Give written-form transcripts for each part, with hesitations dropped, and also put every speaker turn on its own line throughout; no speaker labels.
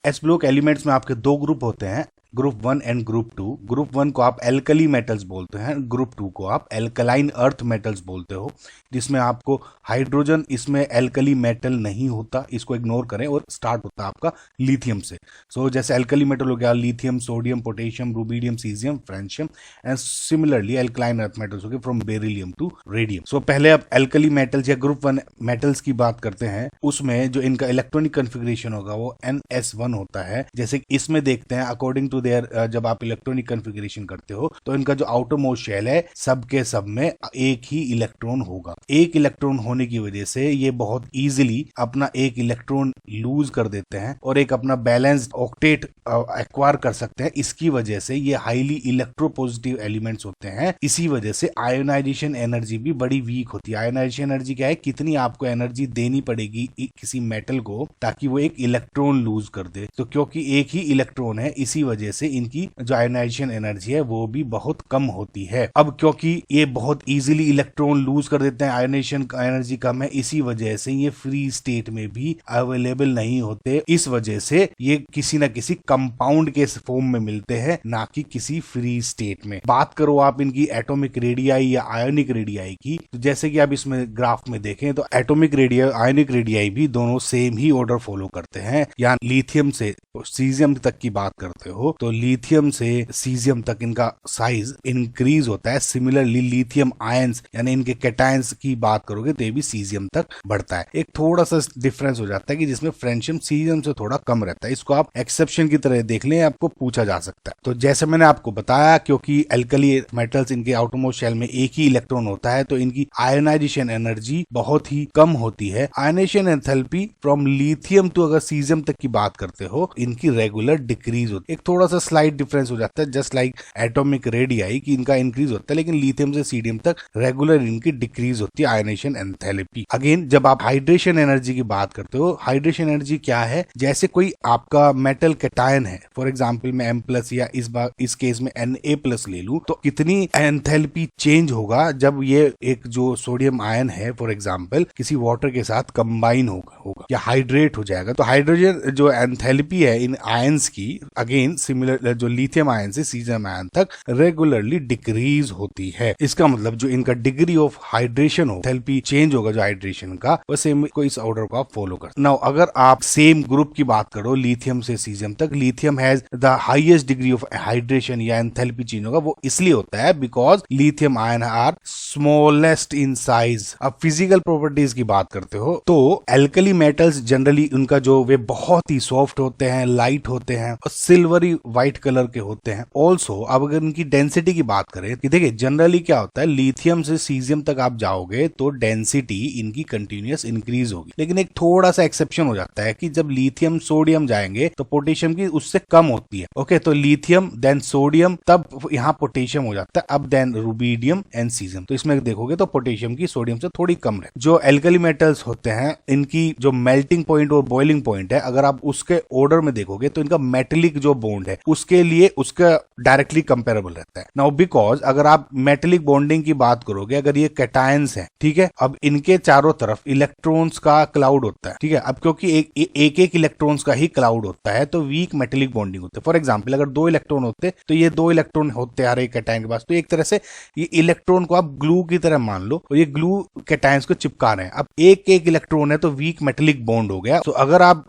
S block elements में आपके दो ग्रुप होते हैं, ग्रुप 1 एंड ग्रुप 2। ग्रुप 1 को आप एल्कली मेटल्स बोलते हैं, ग्रुप 2 को आप एल्कलाइन अर्थ मेटल्स बोलते हो, जिसमें आपको हाइड्रोजन, इसमें एल्कली मेटल नहीं होता, इसको इग्नोर करें, और स्टार्ट होता है आपका लिथियम से। सो जैसे एल्कली मेटल हो गया lithium, sodium, potassium, rubidium, caesium, francium, and similarly alkaline earth metals हो गए फ्रॉम बेरिलियम टू रेडियम। सो पहले आप एल्कली मेटल्स या ग्रुप 1 मेटल्स की बात करते हैं, उसमें जो इनका इलेक्ट्रॉनिक कन्फिग्रेशन होगा वो NS1 होता है। जैसे इसमें देखते हैं अकॉर्डिंग टू देयर, जब आप इलेक्ट्रॉनिक कन्फिग्रेशन करते हो तो इनका जो आउटर मोस्ट शेल है सब के सब में एक ही इलेक्ट्रॉन होगा। एक इलेक्ट्रॉन होने की वजह से ये बहुत इजीली अपना एक इलेक्ट्रॉन लूज कर देते हैं और एक अपना बैलेंस्ड ऑक्टेट एक्वायर कर सकते हैं। इसकी वजह से ये हाईली इलेक्ट्रोपॉजिटिव एलिमेंट्स होते हैं। इसी वजह से आयोनाइजेशन एनर्जी भी बड़ी वीक होती है। आयोनाइजेशन एनर्जी क्या है, कितनी आपको एनर्जी देनी पड़ेगी किसी मेटल को ताकि वो एक इलेक्ट्रॉन लूज कर दे। तो क्योंकि एक ही इलेक्ट्रॉन है, इसी वजह से इनकी जो आयोनाइजेशन एनर्जी है वो भी बहुत कम होती है। अब क्योंकि ये बहुत इजीली इलेक्ट्रॉन लूज कर देते हैं, आयोनाइजेशन एनर्जी कम है, इसी वजह से ये फ्री स्टेट में भी अवेलेबल नहीं होते। इस वजह से ये किसी ना किसी कंपाउंड के फॉर्म में मिलते हैं, ना कि किसी फ्री स्टेट में। बात करो आप इनकी एटॉमिक रेडियाई या आयोनिक रेडियाई की, तो जैसे कि आप इसमें ग्राफ में देखें तो एटॉमिक रेडियाई, आयोनिक रेडियाई भी दोनों सेम ही ऑर्डर फॉलो करते हैं। या लिथियम से सीजियम तक की बात करते हो तो लिथियम से सीजियम तक इनका साइज इंक्रीज होता है। सिमिलरली लिथियम आयंस यानी इनके कैटायंस की बात करोगे तो ये भी सीजियम तक बढ़ता है। एक थोड़ा सा डिफरेंस हो जाता है कि जिसमें फ्रेंशियम सीजियम से थोड़ा कम रहता है। इसको आप एक्सेप्शन की तरह देख लें, आपको पूछा जा सकता है। तो जैसे मैंने आपको बताया, क्योंकि एल्कली मेटल्स इनके आउटरमोस्ट शेल में एक ही इलेक्ट्रॉन होता है तो इनकी आयोनाइजेशन एनर्जी बहुत ही कम होती है। Ionization enthalpy from lithium to अगर सीजियम तक की बात करते हो, इनकी रेगुलर डिक्रीज होती है। एक थोड़ा सा स्लाइट डिफरेंस हो जाता है, जस्ट लाइक एटॉमिक रेडियाई की इनका इंक्रीज होता है, लेकिन लिथियम से सीडियम तक रेगुलर इनकी डिक्रीज होती है आयोनाइजेशन एंथैल्पी। अगेन जब आप हाइड्रेशन एनर्जी की बात करते हो, हाइड्रेशन एनर्जी क्या है, जैसे कोई आपका मेटल कैटायन है, फॉर एग्जांपल मैं M+ या इस केस में Na+ ले लूं, तो कितनी एंथैल्पी चेंज होगा जब ये एक जो सोडियम आयन है फॉर एग्जांपल किसी वाटर के साथ कंबाइन होगा या हाइड्रेट हो जाएगा। तो हाइड्रोजन जो एंथैल्पी है इन आयंस की, अगेन सिमिलर जो लिथियम आयन से सीजियम आयन तक रेगुलरली डिक्रीज होती है। इसका मतलब जो इनका डिग्री ऑफ हाइड्रेशन हो, एंथैल्पी चेंज होगा जो हाइड्रेशन का, वो सेम को इस ऑर्डर को आप फॉलो कर। नाउ अगर आप सेम ग्रुप की बात करो लिथियम से सीजियम तक, lithium has the highest degree of hydration या एंथैल्पी चेंज होगा। वो इसलिए होता है because lithium ion are smallest in size. अब फिजिकल प्रॉपर्टीज की बात करते हो तो एल्कली मेटल्स जनरली उनका जो वे बहुत ही सॉफ्ट होते हैं, लाइट होते हैं और सिल्वरी व्हाइट कलर के होते हैं। ऑल्सो अब अगर इनकी डेंसिटी की बात करें कि देखिए जनरली क्या होता है, लिथियम से सीजियम तक आप जाओगे तो डेंसिटी इनकी कंटिन्यूअस इंक्रीज होगी, लेकिन एक थोड़ा सा एक्सेप्शन हो जाता है कि जब लिथियम सोडियम जाएंगे तो पोटेशियम की उससे कम होती है। ओके, तो लिथियम देन सोडियम, तब यहाँ पोटेशियम हो जाता है, अब देन रुबीडियम एंड सीजियम। तो इसमें देखोगे तो पोटेशियम की सोडियम से थोड़ी कम है। जो एल्कली मेटल्स होते हैं इनकी जो मेल्टिंग पॉइंट और बॉइलिंग पॉइंट है, अगर आप उसके ऑर्डर में देखोगे तो इनका मेटेलिक जो बॉन्ड है उसके लिए उसका डायरेक्टली कंपेरेबल रहता है। नाउ बिकॉज अगर आप मेटेलिक बॉन्डिंग की बात करोगे, अगर ये कैटायंस हैं, ठीक है, अब इनके चारों तरफ इलेक्ट्रॉन्स का क्लाउड होता है, ठीक है। अब क्योंकि एक इलेक्ट्रॉन्स का ही क्लाउड होता है तो वीक मेटेलिक बॉन्डिंग होती है। फॉर एग्जांपल अगर 2 इलेक्ट्रॉन होते तो ये 2 इलेक्ट्रॉन होते आ रहे कैटायन के पास, तो एक तरह से ये इलेक्ट्रॉन को आप ग्लू की तरह मान लो और ये ग्लू कैटायंस को चिपका रहे हैं। अब एक इलेक्ट्रॉन है तो वीक मेटेलिक बॉन्ड हो गया। तो अगर आप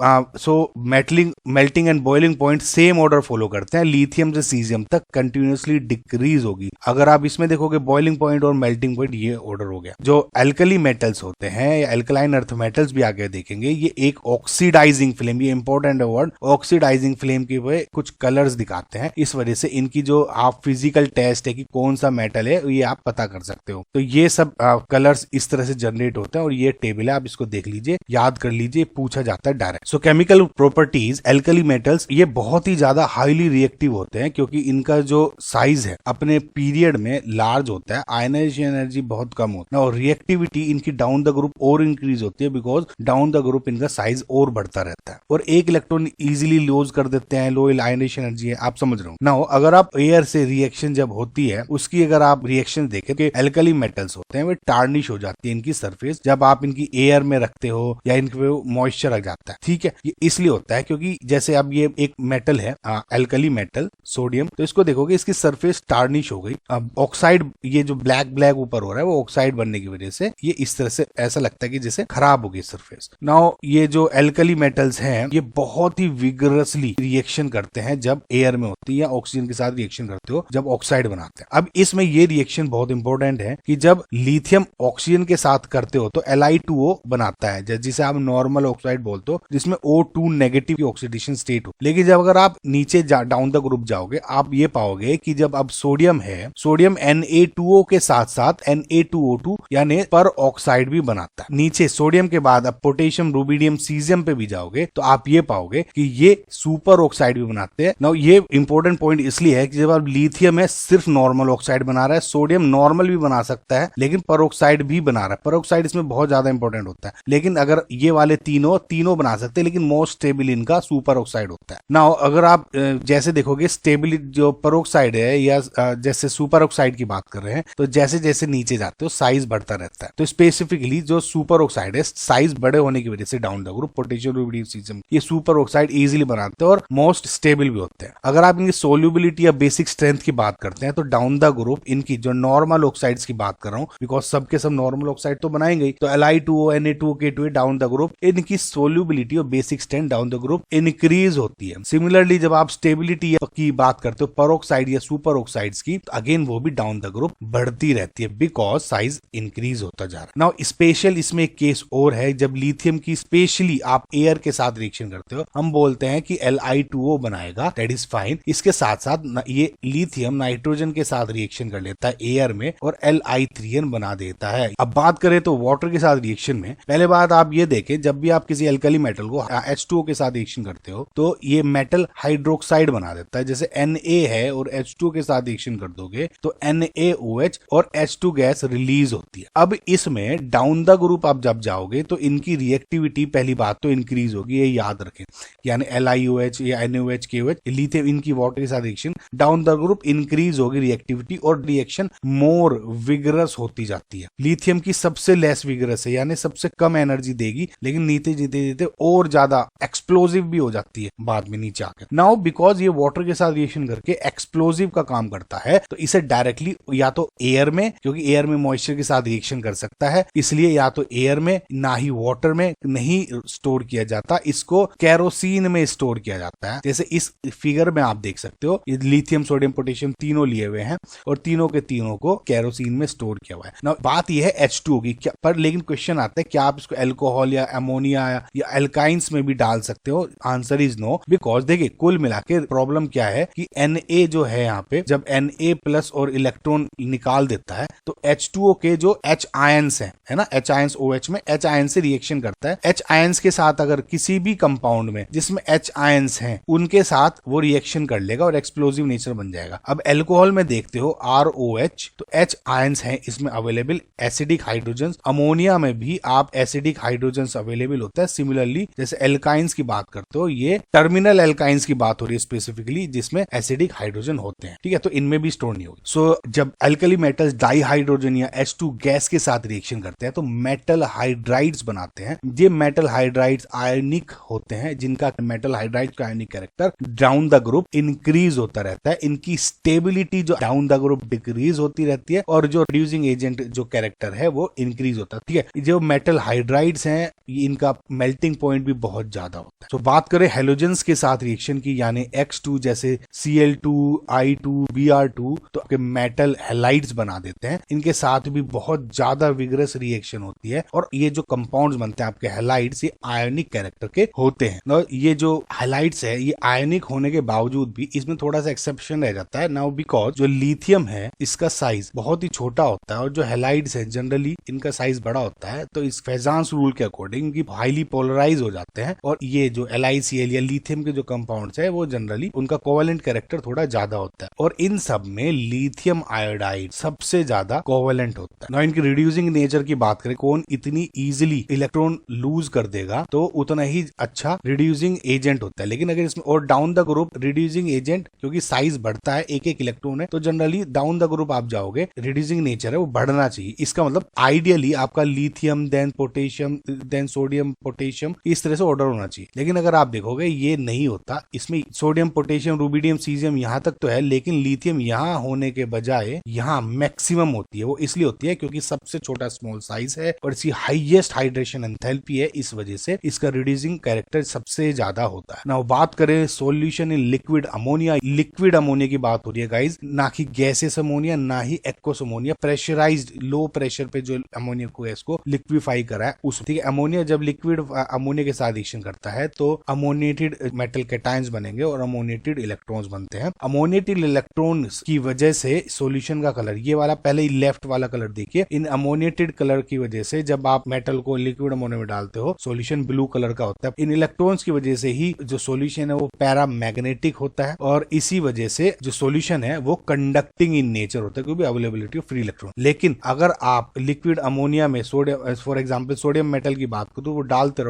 melting and boiling point same order follow करते हैं, लिथियम से सीजियम तक कंटिन्यूअसली डिक्रीज होगी। अगर आप इसमें देखोगे बॉइलिंग पॉइंट और मेल्टिंग पॉइंट ये ऑर्डर हो गया। जो एल्कली मेटल्स होते हैं या एल्कलाइन अर्थ मेटल्स भी आगे देखेंगे, ये एक ऑक्सीडाइजिंग फ्लेम, ये इंपॉर्टेंट वर्ड, ऑक्सीडाइजिंग फ्लेम के वे कुछ कलर्स दिखाते हैं। इस वजह से इनकी जो आप फिजिकल टेस्ट है कि कौन सा मेटल है ये आप पता कर सकते हो। तो ये सब कलर्स इस तरह से जनरेट होते हैं और ये टेबल है, आप इसको देख लीजिए, याद कर लीजिए, पूछा जाता है डायरेक्ट। सो केमिकल प्रॉपर्टीज एल्कली मेटल्स ये बहुत ही ज्यादा हाईली रिएक्टिव होते हैं क्योंकि इनका जो साइज है अपने पीरियड में लार्ज होता है, आयनाइजेशन एनर्जी बहुत कम होता है और रिएक्टिविटी इनकी डाउन द ग्रुप और इंक्रीज होती है बिकॉज डाउन द ग्रुप इनका साइज और बढ़ता रहता है और एक इलेक्ट्रॉन इजीली लूज कर देते हैं। लो आयनाइजेशन एनर्जी है, आप समझ रहे हो ना। अगर आप एयर से रिएक्शन जब होती है उसकी अगर आप रिएक्शन देखें कि एल्कली मेटल्स होते हैं वे टार्निश हो जाती है इनकी सरफेस जब आप इनकी एयर में रखते हो या इनके मॉइस्चर आ जाता है, ठीक है। ये इसलिए होता है क्योंकि जैसे अब ये एक मेटल है एल्कली मेटल सोडियम, तो इसको देखोगे इसकी सरफेस टार्निश हो गई। अब ऑक्साइड ये जो ब्लैक ब्लैक ऊपर हो रहा है वो ऑक्साइड बनने की वजह से ये इस तरह से ऐसा लगता है कि जैसे खराब हो गई सरफेस। नाउ ये जो एल्कली मेटल्स हैं ये बहुत ही विगरसली रिएक्शन करते हैं जब एयर में होती है या ऑक्सीजन के साथ रिएक्शन करते हो जब ऑक्साइड बनाते हैं। अब इसमें ये रिएक्शन बहुत इंपॉर्टेंट है कि जब लिथियम ऑक्सीजन के साथ करते हो तो Li2O बनाता है जिसे आप नॉर्मल ऑक्साइड बोलते हो, जिसमें O2 नेगेटिव की ऑक्सीडेशन स्टेट हो। लेकिन जब अगर आप नीचे डाउन द ग्रुप जाओगे आप ये पाओगे कि जब अब सोडियम है, सोडियम Na2O के साथ साथ Na2O2 यानी पर ऑक्साइड भी बनाता है। नीचे सोडियम के बाद अब पोटेशियम, रुबिडियम, सीजियम पे भी जाओगे तो आप ये पाओगे कि ये सुपर ऑक्साइड भी बनाते हैं। नाउ ये इंपॉर्टेंट पॉइंट इसलिए है कि जब आप लिथियम है सिर्फ नॉर्मल ऑक्साइड बना रहा है, सोडियम नॉर्मल भी बना सकता है लेकिन पर भी बना रहा है। पर ऑक्साइड इसमें बहुत ज्यादा इंपॉर्टेंट होता है। लेकिन अगर ये वाले तीनों बना सकते हैं लेकिन मोस्ट स्टेबल इनका सुपर ऑक्साइड होता है। नाउ अगर आप जैसे देखोगे स्टेबिलिटी जो पर ऑक्साइड है या जैसे सुपर ऑक्साइड की बात कर रहे हैं तो जैसे जैसे नीचे जाते हो साइज बढ़ता रहता है। तो स्पेसिफिकली जो सुपर ऑक्साइड है साइज बड़े होने की वजह से down the group potassium, rubidium, caesium ये सुपर ऑक्साइड इजीली बनाते हैं और मोस्ट स्टेबल भी होते हैं। अगर आप इनकी सोल्यूबिलिटी या बेसिक स्ट्रेंथ की बात करते हैं तो डाउन द ग्रुप इनकी जो नॉर्मल ऑक्साइड्स की बात कर रहा हूं बिकॉज सबके सब नॉर्मल ऑक्साइड तो बनाएंगे ही, तो Li2O, Na2O, K2O down the group इनकी सोल्यूबिलिटी और basic strength down the group increase होती है। सिमिलरली जब आप स्टेबिलिटी की बात करते हो पर ऑक्साइड या सुपर ऑक्साइड्स की तो अगेन वो भी डाउन द ग्रुप बढ़ती रहती है बिकॉज साइज इंक्रीज होता जा रहा है। नाउ स्पेशल इसमें एक केस और है जब लिथियम की स्पेशली आप एयर के साथ रिएक्शन करते हो, हम बोलते हैं कि Li2O बनाएगा, दैट इज फाइन। इसके साथ साथ ये लिथियम नाइट्रोजन के साथ रिएक्शन कर लेता है एयर में और Li3N बना देता है। अब बात करें तो वाटर के साथ रिएक्शन में पहले बात आप ये देखें जब भी आप किसी एल्कली मेटल को H2O के साथ रिएक्शन करते हो तो ये मेटल हाइड्रोक्साइड बना देता है। जैसे Na है और H2O के साथ रिएक्शन कर दोगे तो NaOH और H2 गैस रिलीज होती है। अब इसमें डाउन द ग्रुप आप जब जाओगे तो इनकी रिएक्टिविटी पहली बात तो इंक्रीज होगी, ये याद रखें। यानी LiOH या NaOH, KOH लिथियम इनकी वाटर के साथ reaction down the group increase होगी रिएक्टिविटी और रिएक्शन मोर विगरस होती जाती है। लिथियम की सबसे लेस विगरस है यानी सबसे कम एनर्जी देगी लेकिन नीचे जीते जीते और ज्यादा एक्सप्लोजिव भी हो जाती है बाद में नीचे आकर। नाउ बिकॉज ये वाटर के साथ रिएक्शन करके एक्सप्लोजिव का काम करता है तो इसे डायरेक्टली या तो एयर में, क्योंकि एयर में मॉइस्चर के साथ रिएक्शन कर सकता है इसलिए या तो एयर में ना ही वाटर में नहीं स्टोर किया जाता, इसको कैरोसिन में स्टोर किया जाता है। जैसे इस फिगर में आप देख सकते हो ये लिथियम, सोडियम, पोटेशियम तीनों लिए हुए हैं और तीनों के तीनों को कैरोसिन में स्टोर किया हुआ है। नाउ बात यह है H2O की क्या, पर लेकिन क्वेश्चन आता है क्या आप इसको अल्कोहल या अमोनिया या अल्काइंस में भी डाल सकते हो? आंसर इज नो बिकॉज देखिए कुल मिला के प्रॉब्लम क्या है कि Na जो है यहाँ पे जब Na प्लस और इलेक्ट्रॉन निकाल देता है तो H2O के जो H आयंस है ना, H आयंस OH में H आयंस से रिएक्शन करता है। H आयंस के साथ अगर किसी भी कंपाउंड में जिसमें H आयंस हैं उनके साथ वो रिएक्शन कर लेगा और एक्सप्लोजिव नेचर बन जाएगा। अब अल्कोहल में देखते हो ROH तो H आयंस हैं इसमें अवेलेबल, एसिडिक हाइड्रोजन, अमोनिया में भी आप एसिडिक हाइड्रोजन अवेलेबल होता है। सिमिलरली जैसे एल्काइंस की बात करते हो ये टर्मिनल एल्काइंस की बात हो रही है स्पेसिफिकली जिसमें एसिडिक हाइड्रोजन होते हैं, ठीक है, तो इनमें भी स्टोर नहीं होगी। सो जब एल्कली मेटल्स डाइहाइड्रोजन या H2 गैस के साथ रिएक्शन करते हैं तो मेटल हाइड्राइड्स बनाते हैं। ये मेटल हाइड्राइड्स आयनिक होते हैं जिनका मेटल हाइड्राइड का आयनिक character down the group increase होता रहता है। इनकी स्टेबिलिटी जो डाउन द ग्रुप डिक्रीज होती रहती है और जो रिड्यूसिंग एजेंट जो कैरेक्टर है वो इंक्रीज होता है, ठीक है। जो मेटल हाइड्राइड्स हैं इनका मेल्टिंग पॉइंट भी बहुत ज्यादा होता है। तो बात करें हेलोजेंस के साथ रिएक्शन की यानी X2 जैसे Cl2, I2, Br2 तो आपके मेटल हैलाइड्स बना देते हैं। इनके साथ भी बहुत ज्यादा विगरस रिएक्शन होती है और ये जो कंपाउंड्स बनते हैं आपके हैलाइड्स ये आयनिक कैरेक्टर के होते हैं। नाउ ये जो हैलाइड्स है ये आयनिक होने के बावजूद भी इसमें थोड़ा सा एक्सेप्शन रह जाता है। नाउ बिकॉज जो लिथियम है इसका साइज बहुत ही छोटा होता है और जो हैलाइड्स है जनरली इनका साइज बड़ा होता है तो इस फेजांस रूल के अकॉर्डिंग हाईली पोलराइज हो जाते हैं और ये जो LiCl या लिथियम के जो कंपाउंड्स है वो जनरली उनका कोवेलेंट कैरेक्टर थोड़ा ज्यादा होता है और इन सब में लिथियम आयोडाइड सबसे ज्यादा कोवेलेंट होता है। ना इनकी रिड्यूसिंग नेचर की बात करें कौन इतनी इजीली इलेक्ट्रॉन लूज कर देगा तो उतना ही अच्छा रिड्यूसिंग एजेंट होता है। लेकिन अगर इसमें और down the group reducing agent क्योंकि साइज बढ़ता है एक एक इलेक्ट्रॉन है तो जनरली डाउन द ग्रुप आप जाओगे रिड्यूसिंग नेचर है वो बढ़ना चाहिए। इसका मतलब आइडियली आपका lithium then potassium then sodium potassium इस तरह से ऑर्डर होना चाहिए। लेकिन अगर आप देखोगे ये नहीं होता, इसमें सोडियम पोटेशियम रुबिडियम सीजियम यहाँ तक तो है, लेकिन लिथियम यहाँ होने के बजाय यहाँ मैक्सिमम होती है। वो इसलिए होती है क्योंकि सबसे छोटा स्मॉल साइज है और इसकी हाईएस्ट हाइड्रेशन एंथैल्पी है, इस वजह से इसका रिड्यूसिंग कैरेक्टर सबसे ज्यादा होता है। ना बात करें solution in liquid ammonia, liquid ammonia की बात हो रही है गाइज, ना कि गैसेस अमोनिया ना ही aqueous ammonia, pressurised low pressure पे जो अमोनिया को गैस को लिक्विफाई करा है उस, ठीक है। अमोनिया जब लिक्विड अमोनिया के साथ रिएक्शन करता है तो अमोनिएटेड मेटल कैटायंस बनेंगे और अमोनिएटेड इलेक्ट्रॉन्स बनते हैं। अमोनिएटेड इलेक्ट्रॉन्स की वजह से सॉल्यूशन का कलर, ये वाला पहले ही लेफ्ट वाला कलर देखिए, इन अमोनिएटेड कलर की वजह से जब आप मेटल को लिक्विड अमोनिया में डालते हो सॉल्यूशन ब्लू कलर का होता है। इन इलेक्ट्रॉन्स की वजह से ही जो सॉल्यूशन है वो पैरामैग्नेटिक होता है और इसी वजह से जो सॉल्यूशन है वो कंडक्टिंग इन नेचर होता है क्योंकि अवेलेबिलिटी ऑफ फ्री इलेक्ट्रॉन। लेकिन अगर आप लिक्विड अमोनिया में sodium, for example sodium metal की बात करो तो वो डालते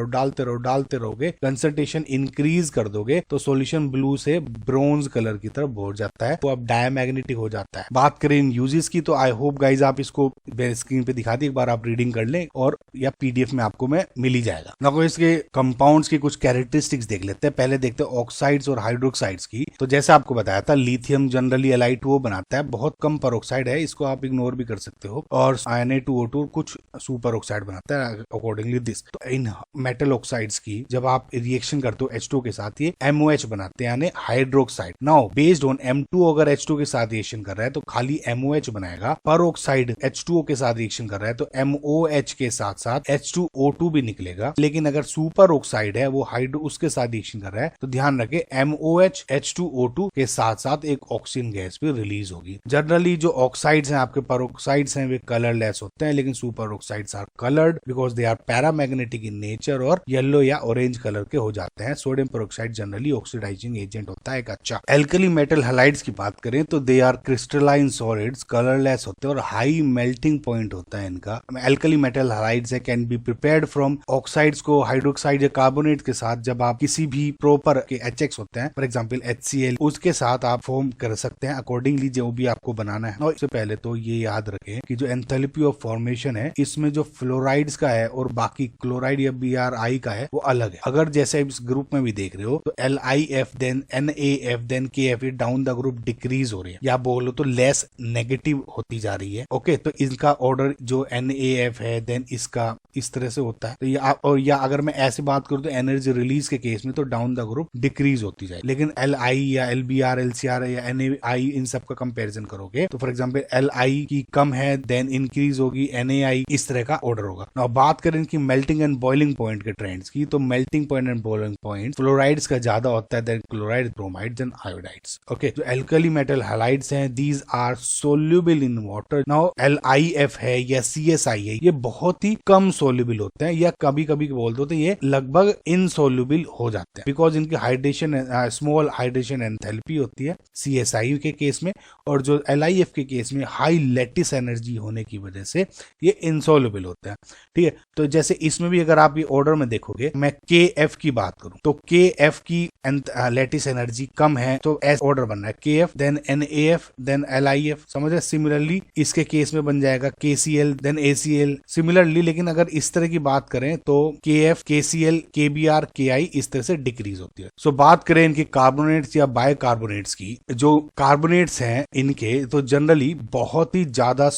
रहोगे, कंसंट्रेशन इंक्रीज कर दोगे तो सॉल्यूशन ब्लू से ब्रोंज कलर की तरफ बढ़ जाता है, तो अब डायमैग्नेटिक हो जाता है। बात करें इन यूजेस की तो आई होप गाइज आप इसको स्क्रीन पे दिखा दी, एक बार आप रीडिंग कर लें और या पीडीएफ में आपको मैं मिल ही जाएगा। ना इसके कंपाउंड्स की कुछ कैरेक्टरिस्टिक्स देख लेते हैं। पहले देखते हैं ऑक्साइड्स और हाइड्रोक्साइड्स की। तो जैसे आपको बताया था लिथियम जनरली Li2O बनाता है, बहुत कम पेरोक्साइड है, इसको आप इग्नोर भी कर सकते हो, और Na2O2 कुछ सुपर ऑक्साइड बनाता है अकॉर्डिंगली दिस। तो इन मेटल ऑक्साइड्स की जब आप रिएक्शन करते हो H2 के साथ ये MOH बनाते हैं यानी hydroxide. Now based on M2 अगर H2 के साथ रिएक्शन कर रहा है तो खाली MOH बनाएगा, पर ऑक्साइड H2O के साथ रिएक्शन कर रहा है तो MOH के साथ साथ H2O2 भी निकलेगा। लेकिन अगर सुपर ऑक्साइड है वो हाइड्रो उसके साथ रिएक्शन कर रहा है तो ध्यान रखे MOH H2O2 के साथ साथ एक ऑक्सीजन गैस भी रिलीज होगी। जनरली जो ऑक्साइड्स हैं आपके पेरोक्साइड्स हैं वे कलरलेस होते हैं, लेकिन super oxides are coloured because they are paramagnetic in nature और येलो या ऑरेंज कलर के हो जाते हैं। Sodium peroxide generally oxidizing agent होता है एक अच्छा। एल्कली मेटल हैलाइड्स की बात करें तो they are crystalline solids, colourless होते हैं और हाई मेल्टिंग पॉइंट होता है इनका। एल्कली मेटल हैलाइड्स है can be prepared from oxides को हाइड्रोक्साइड या कार्बोनेट के साथ जब आप किसी भी प्रॉपर के HX होते हैं फॉर एग्जांपल HCl उसके साथ आप फॉर्म कर सकते हैं अकॉर्डिंगली जो भी आपको बनाना है। और इससे पहले तो ये याद रखें कि जो एंथैल्पी ऑफ फॉर्मेशन है इसमें जो फ्लोराइड्स का है और बाकी क्लोराइड या BrI का है वो अलग है। अगर जैसे इस ग्रुप में भी देख रहे हो तो LiF then NaF then KF down the group decrease हो रही है या बोलो तो लेस नेगेटिव होती जा रही है। ओके, तो इनका ऑर्डर जो NaF है देन इसका इस तरह से होता है। तो या अगर मैं ऐसे बात करूं तो एनर्जी रिलीज के केस में तो डाउन द ग्रुप डिक्रीज होती जाए, लेकिन Li या LBr LCr या NaI इन सब का कंपैरिजन करोगे तो फॉर एग्जांपल Li की कम है देन इंक्रीज होगी, NaI इस तरह का ऑर्डर होगा। नाउ बात करें इनकी मेल्टिंग एंड बॉइलिंग पॉइंट के ट्रेंड्स की तो melting point and boiling point fluorides का ज्यादा होता है then chloride, bromides and iodides. Okay, जो एल्कली मेटल हैलाइड्स हैं these are soluble in water. Now LiF है या CSI है ये बहुत ही कम सोल्यूबल होते हैं या कभी कभी बोल दो तो ये लगभग इनसोल्यूबल हो जाते हैं बिकॉज इनकी हाइड्रेशन स्मॉल हाइड्रेशन एंथैल्पी होती है CSI के केस में, और जो LiF के केस में हाई लैटिस एनर्जी होने की वजह से ये इनसोल्यूबल होते हैं। ठीक है, तो जैसे इसमें भी अगर आप ये ऑर्डर में देखोगे मैं KF की बात करूं तो KF की लैटिस एनर्जी कम है तो ऐसा ऑर्डर बन रहा है KF then NaF then LiF, समझ रहे। सिमिलरली इसके केस में बन जाएगा KCl देन ACl सिमिलरली, लेकिन अगर इस तरह की बात करें तो KF KCl KBr KI इस तरह से डिक्रीज होती है। सो बात करें इनके कार्बोनेट्स या बायकार्बोनेट्स की, जो कार्बोनेट्स हैं इनके तो जनरली बहुत ही ज्यादा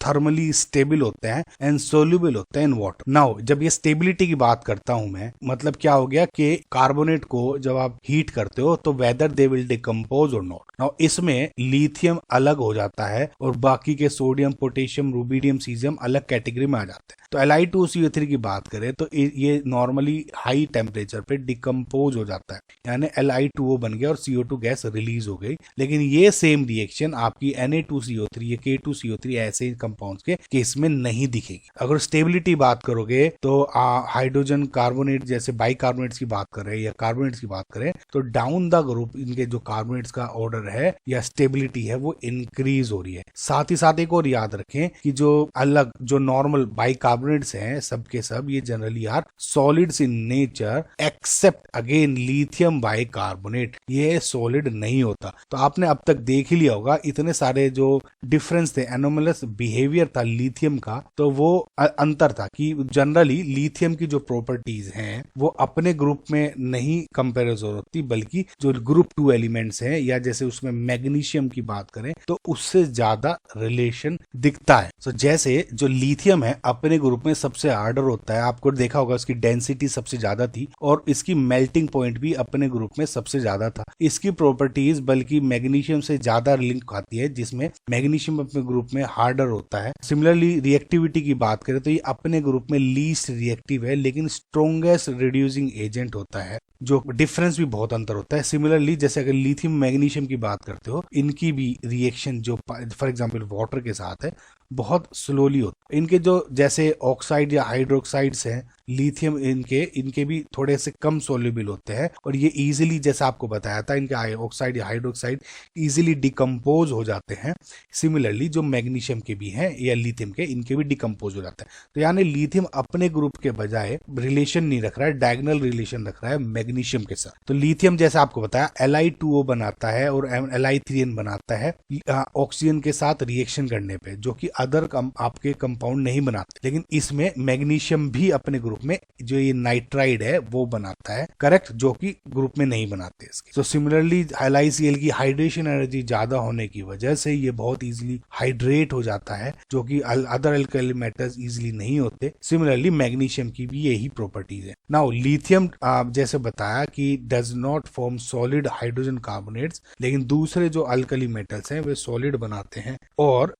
थर्मली स्टेबल होते हैं एंड सोल्यूबल होते हैं इन वाटर। नाउ जब ये स्टेबिलिटी की बात करता हूं मैं, मतलब क्या हो गया कि कार्बोनेट को जब आप हीट करते हो तो वेदर दे विल डिकम्पोज और नॉट। नाउ इसमें लिथियम अलग हो जाता है और बाकी के सोडियम पोटेशियम रुबिडियम सीजियम अलग कैटेगरी में आ जाते हैं। तो Li2CO3 की बात करें तो ये नॉर्मली हाई टेम्परेचर पे डिकम्पोज हो जाता है यानी Li2O बन गया और CO2 गैस रिलीज हो गई। लेकिन ये सेम रिएक्शन आपकी Na2CO3 या K2CO3 ऐसे कंपाउंड्स के केस में नहीं दिखेगी। अगर स्टेबिलिटी बात करोगे तो हाइड्रोजन कार्बोनेट जैसे बाइकार्बोनेट्स की बात करें या कार्बोनेट्स की बात करें तो डाउन द ग्रुप इनके जो कार्बोनेट्स का ऑर्डर है या स्टेबिलिटी है वो इंक्रीज हो रही है। साथ ही साथ एक और याद रखें कि जो अलग जो नॉर्मल बाइकार्बोनेट कार्बोनेट्स हैं सब के सब ये generally are solids in nature except again lithium bicarbonate, ये सॉलिड नहीं होता। तो आपने अब तक देख ही लिया होगा इतने सारे जो डिफरेंस थे, एनोमलस बिहेवियर था लिथियम का, तो वो अंतर था कि जनरली लिथियम की जो प्रॉपर्टीज हैं वो अपने ग्रुप में नहीं कंपेरिजन होती, बल्कि जो ग्रुप 2 एलिमेंट्स हैं या जैसे उसमें मैग्नीशियम की बात करें तो उससे ज्यादा रिलेशन दिखता है। तो जैसे जो लिथियम है अपने ग्रुप में सबसे हार्डर होता है, आपको देखा होगा उसकी डेंसिटी सबसे ज्यादा थी और इसकी मेल्टिंग पॉइंट भी अपने ग्रुप में सबसे ज्यादा था। इसकी प्रॉपर्टीज बल्कि मैग्नीशियम से ज्यादा लिंक खाती है, जिसमें मैग्नीशियम अपने ग्रुप में हार्डर होता है। सिमिलरली रिएक्टिविटी की बात करें तो ये अपने ग्रुप में लीस्ट रिएक्टिव है लेकिन स्ट्रोंगेस्ट रिड्यूसिंग एजेंट होता है, जो डिफरेंस भी बहुत अंतर होता है। सिमिलरली जैसे अगर लिथियम मैग्नीशियम की बात करते हो, इनकी भी रिएक्शन जो फॉर एग्जांपल वाटर के साथ है बहुत स्लोली होता है। इनके जो जैसे ऑक्साइड या हाइड्रोक्साइड्स हैं लिथियम, इनके भी थोड़े से कम सोल्यूबल होते हैं और ये इजीली, जैसा आपको बताया था, इनके ऑक्साइड या हाइड्रोक्साइड इजीली डिकम्पोज हो जाते हैं। सिमिलरली जो मैग्नीशियम के भी हैं या लिथियम के, इनके भी डिकम्पोज हो जाते हैं। तो यानी लिथियम अपने ग्रुप के बजाय रिलेशन नहीं रख रहा है, डायगोनल रिलेशन रख रहा है मैग्नीशियम के साथ। तो लिथियम जैसा आपको बताया Li2O बनाता है और Li3N बनाता है ऑक्सीजन के साथ रिएक्शन करने पे, जो कि अदर आपके कंपाउंड नहीं बनाते। लेकिन इसमें मैग्नीशियम भी अपने ग्रुप में जो ये नाइट्राइड है वो बनाता है, करेक्ट, जो कि ग्रुप में नहीं बनाते इसके। तो सिमिलरली LiCl की हाइड्रेशन एनर्जी ज्यादा होने की वजह से ये बहुत इजीली हाइड्रेट हो जाता है, जो कि अदर अल्कली मेटल्स इजीली नहीं होते। सिमिलरली मैग्नीशियम की भी यही प्रॉपर्टीज है। नाउ लिथियम जैसे बताया कि does not form solid hydrogen carbonates, लेकिन दूसरे जो अल्कली मेटल्स हैं वे सॉलिड बनाते हैं और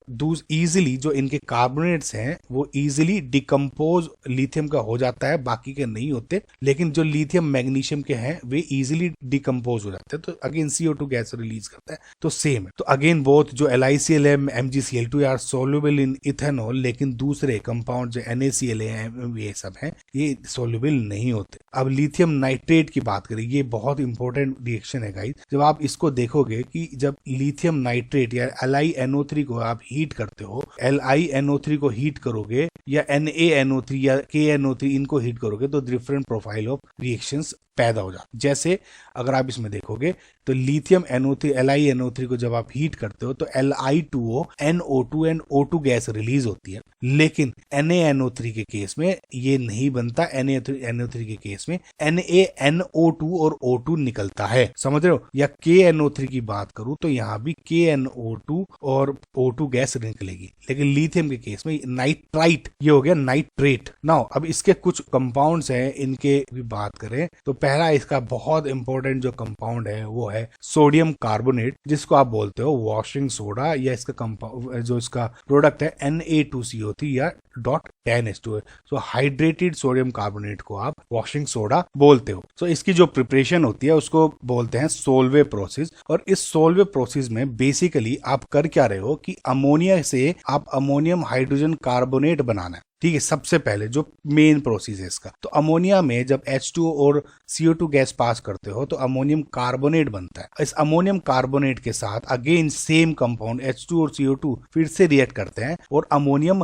इजीली जो इनके कार्बोनेट्स हैं वो इजीली डिकम्पोज लिथियम का हो जाता है, बाकी के नहीं होते। लेकिन जो लिथियम मैग्नीशियम के हैं वे इजीली डिकम्पोज हो जाते हैं, तो अगेन CO2 गैस रिलीज करता है, तो सेम है। तो अगेन बोथ जो LiCl है MgCl2 are soluble in ethanol, लेकिन दूसरे कंपाउंड जो NaCl है ये सब हैं ये सोल्यूबल नहीं होते। अब लिथियम नाइट्रेट की बात करें, ये बहुत इंपॉर्टेंट रिएक्शन है गाइस। जब आप इसको देखोगे कि जब लिथियम नाइट्रेट या LiNO3 को आप हीट करते हो, LiNO3 को हीट करोगे या NaNO3 या KNO3 इनको हीट करोगे तो डिफरेंट प्रोफाइल ऑफ रिएक्शंस पैदा हो जाते। जैसे अगर आप इसमें देखोगे तो लिथियम NO3 LiNO3 को जब आप हीट करते हो तो Li2O NO2 and O2 gas release होती है, लेकिन NaNO3 के केस में ये नहीं बनता। NaNO3 के केस में NaNO2 और O2 निकलता है, समझ रहे हो। या KNO3 की बात करूं तो यहाँ भी KNO2 और O2 गैस निकलेगी, लेकिन लिथियम के केस में नाइट्राइट, ये हो गया नाइट्रेट। नाउ अब इसके कुछ कंपाउंड्स हैं, इनके भी बात करें तो पहला इसका बहुत इंपॉर्टेंट जो कंपाउंड है वो है सोडियम कार्बोनेट, जिसको आप बोलते हो वॉशिंग सोडा, या इसका कंपाउंड जो इसका प्रोडक्ट है Na2CO3 या .10H2 है। सो हाइड्रेटेड सोडियम कार्बोनेट को आप वॉशिंग सोडा बोलते हो। सो इसकी जो प्रिपरेशन होती है उसको बोलते हैं सोल्वे प्रोसेस, और इस सोल्वे प्रोसेस में बेसिकली आप कर क्या रहे हो कि अमोनिया से आप अमोनियम हाइड्रोजन कार्बोनेट बनाना है, ठीक है। सबसे पहले जो मेन प्रोसेस है इसका, तो अमोनिया में जब H2O और CO2 गैस पास करते हो तो अमोनियम कार्बोनेट बनता है। इस अमोनियम कार्बोनेट के साथ अगेन सेम कंपाउंड H2 और CO2 फिर से रिएक्ट करते हैं और अमोनियम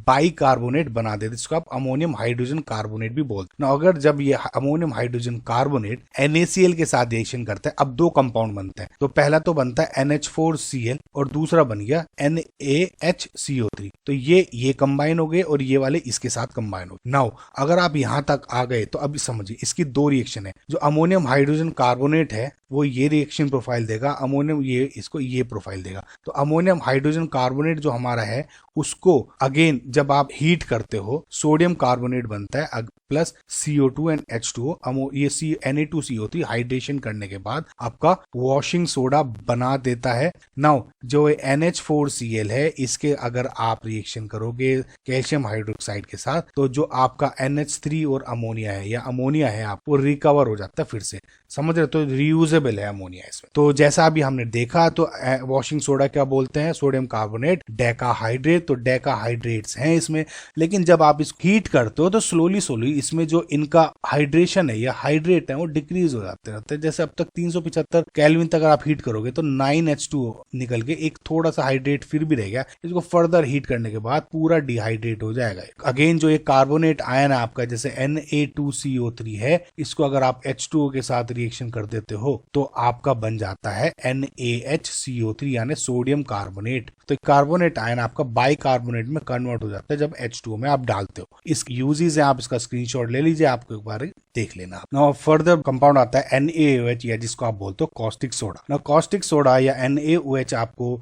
बाइकार्बोनेट बना देते हैं, जिसको आप अमोनियम हाइड्रोजन कार्बोनेट भी बोलते हैं। अगर जब ये अमोनियम हाइड्रोजन कार्बोनेट NaCl के साथ रिएक्शन करता है, अब दो कंपाउंड बनता है। तो पहला तो बनता है NH4Cl और दूसरा बन गया NaHCO3। तो ये कंबाइन हो गए और ये वाले इसके साथ कंबाइन हो। नाउ अगर आप यहां तक आ गए तो अब समझिए इसकी दो रिएक्शन है। जो अमोनियम हाइड्रोजन कार्बोनेट है वो ये रिएक्शन प्रोफाइल देगा, अमोनियम इसको ये प्रोफाइल देगा। तो अमोनियम हाइड्रोजन कार्बोनेट जो हमारा है उसको अगेन जब आप हीट करते हो सोडियम कार्बोनेट बनता है प्लस CO2 एंड H2O, ये Na2CO3 हाइड्रेशन करने के बाद आपका वॉशिंग सोडा बना देता है। नाउ जो NH4Cl है इसके अगर आप रिएक्शन करोगे कैल्शियम हाइड्रोक्साइड के साथ तो जो आपका NH3 और अमोनिया है या अमोनिया है आपको रिकवर हो जाता है फिर से, समझ रहे। तो रीयूजेबल है अमोनिया इसमें। तो जैसा अभी हमने देखा तो वॉशिंग सोडा क्या बोलते हैं, सोडियम कार्बोनेट डेकाहाइड्रेट, तो डेकाहाइड्रेट्स हैं इसमें। लेकिन जब आप इसको हीट करते हो तो स्लोली इसमें जो इनका हाइड्रेशन है या हाइड्रेट है वो डिक्रीज हो जाते रहते हैं। जैसे अब तक 375 केल्विन तक अगर आप हीट करोगे तो 9H2O निकल के एक थोड़ा सा हाइड्रेट फिर भी रह गया, इसको फर्दर हीट करने के बाद पूरा डिहाइड्रेट हो जाएगा। अगेन जो एक कार्बोनेट आयन है आपका जैसे Na2CO3 है, इसको अगर आप H2O के साथ रिएक्शन कर देते हो तो आपका बन जाता है NaHCO3 यानी सोडियम कार्बोनेट। तो कार्बोनेट आयन आपका बाइकार्बोनेट में कन्वर्ट हो जाता है जब H2O में आप डालते हो। इस यूजेस है, आप इसका स्क्रीनशॉट ले लीजिए, आपको एक बार देख लेना। नाउ फर्दर कंपाउंड आता है NaOH या जिसको आप बोलते हो caustic soda. Now caustic soda या NaOH आपको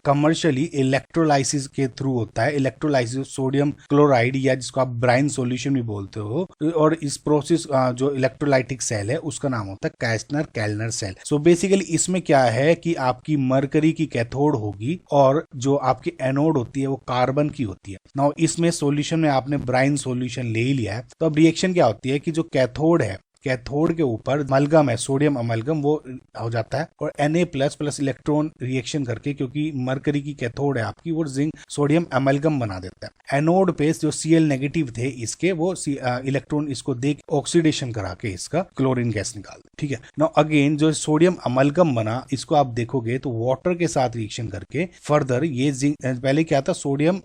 कमर्शियली इलेक्ट्रोलाइसिस के थ्रू होता है, इलेक्ट्रोलाइसिस सोडियम क्लोराइड या जिसको आप ब्राइन सॉल्यूशन भी बोलते हो, और इस प्रोसेस जो इलेक्ट्रोलाइटिक सेल है उसका नाम होता है कैस्टनर केल्नर सेल। सो बेसिकली इसमें क्या है कि आपकी मरकरी की कैथोड होगी और जो आपकी एनोड होती है वो कार्बन की होती है। नाउ इसमें सॉल्यूशन में आपने ब्राइन सॉल्यूशन ले ही लिया है, तो अब रिएक्शन क्या होती है कि जो कैथोड है, कैथोड के ऊपर अमलगम है, सोडियम अमलगम, वो हो जाता है और Na++ इलेक्ट्रॉन रिएक्शन करके, क्योंकि मरकरी की कैथोड है आपकी, वो जिंक सोडियम अमलगम बना देता है। एनोड पे जो Cl- थे इसके, वो इलेक्ट्रॉन इसको दे ऑक्सीडेशन करा के इसका क्लोरीन गैस निकाल दे। ठीक है, नाउ अगेन जो सोडियम अमलगम बना, इसको आप देखोगे तो वाटर के साथ रिएक्शन करके फर्दर ये जिंक, पहले क्या था सोडियम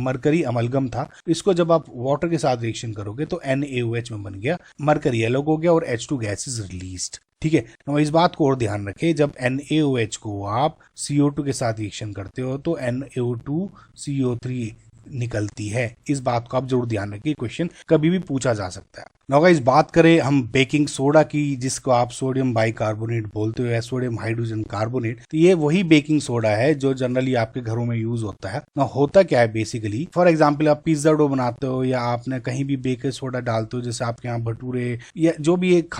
मरकरी अमलगम था, इसको जब आप वाटर के साथ रिएक्शन करोगे तो NaOH में बन गया, मरकरी अलग हो गया और H2 गैस इज रिलीज्ड। ठीक है, तो इस बात को और ध्यान रखें, जब NaOH को आप CO2 के साथ रिएक्शन करते हो तो NO2CO3 निकलती है। इस बात को आप जरूर ध्यान रखिए, क्वेश्चन कभी भी पूछा जा सकता है। नाउ गाइस बात करें हम बेकिंग सोडा की, जिसको आप सोडियम बाइकार्बोनेट बोलते हो या सोडियम हाइड्रोजन कार्बोनेट, तो ये वही बेकिंग सोडा है जो जनरली आपके घरों में यूज होता है। ना होता क्या है बेसिकली, फॉर एग्जांपल आप पिज्जा डो बनाते हो या आपने कहीं भी बेकिंग सोडा डालते हो, जैसे आपके यहाँ भटूरे या जो भी एक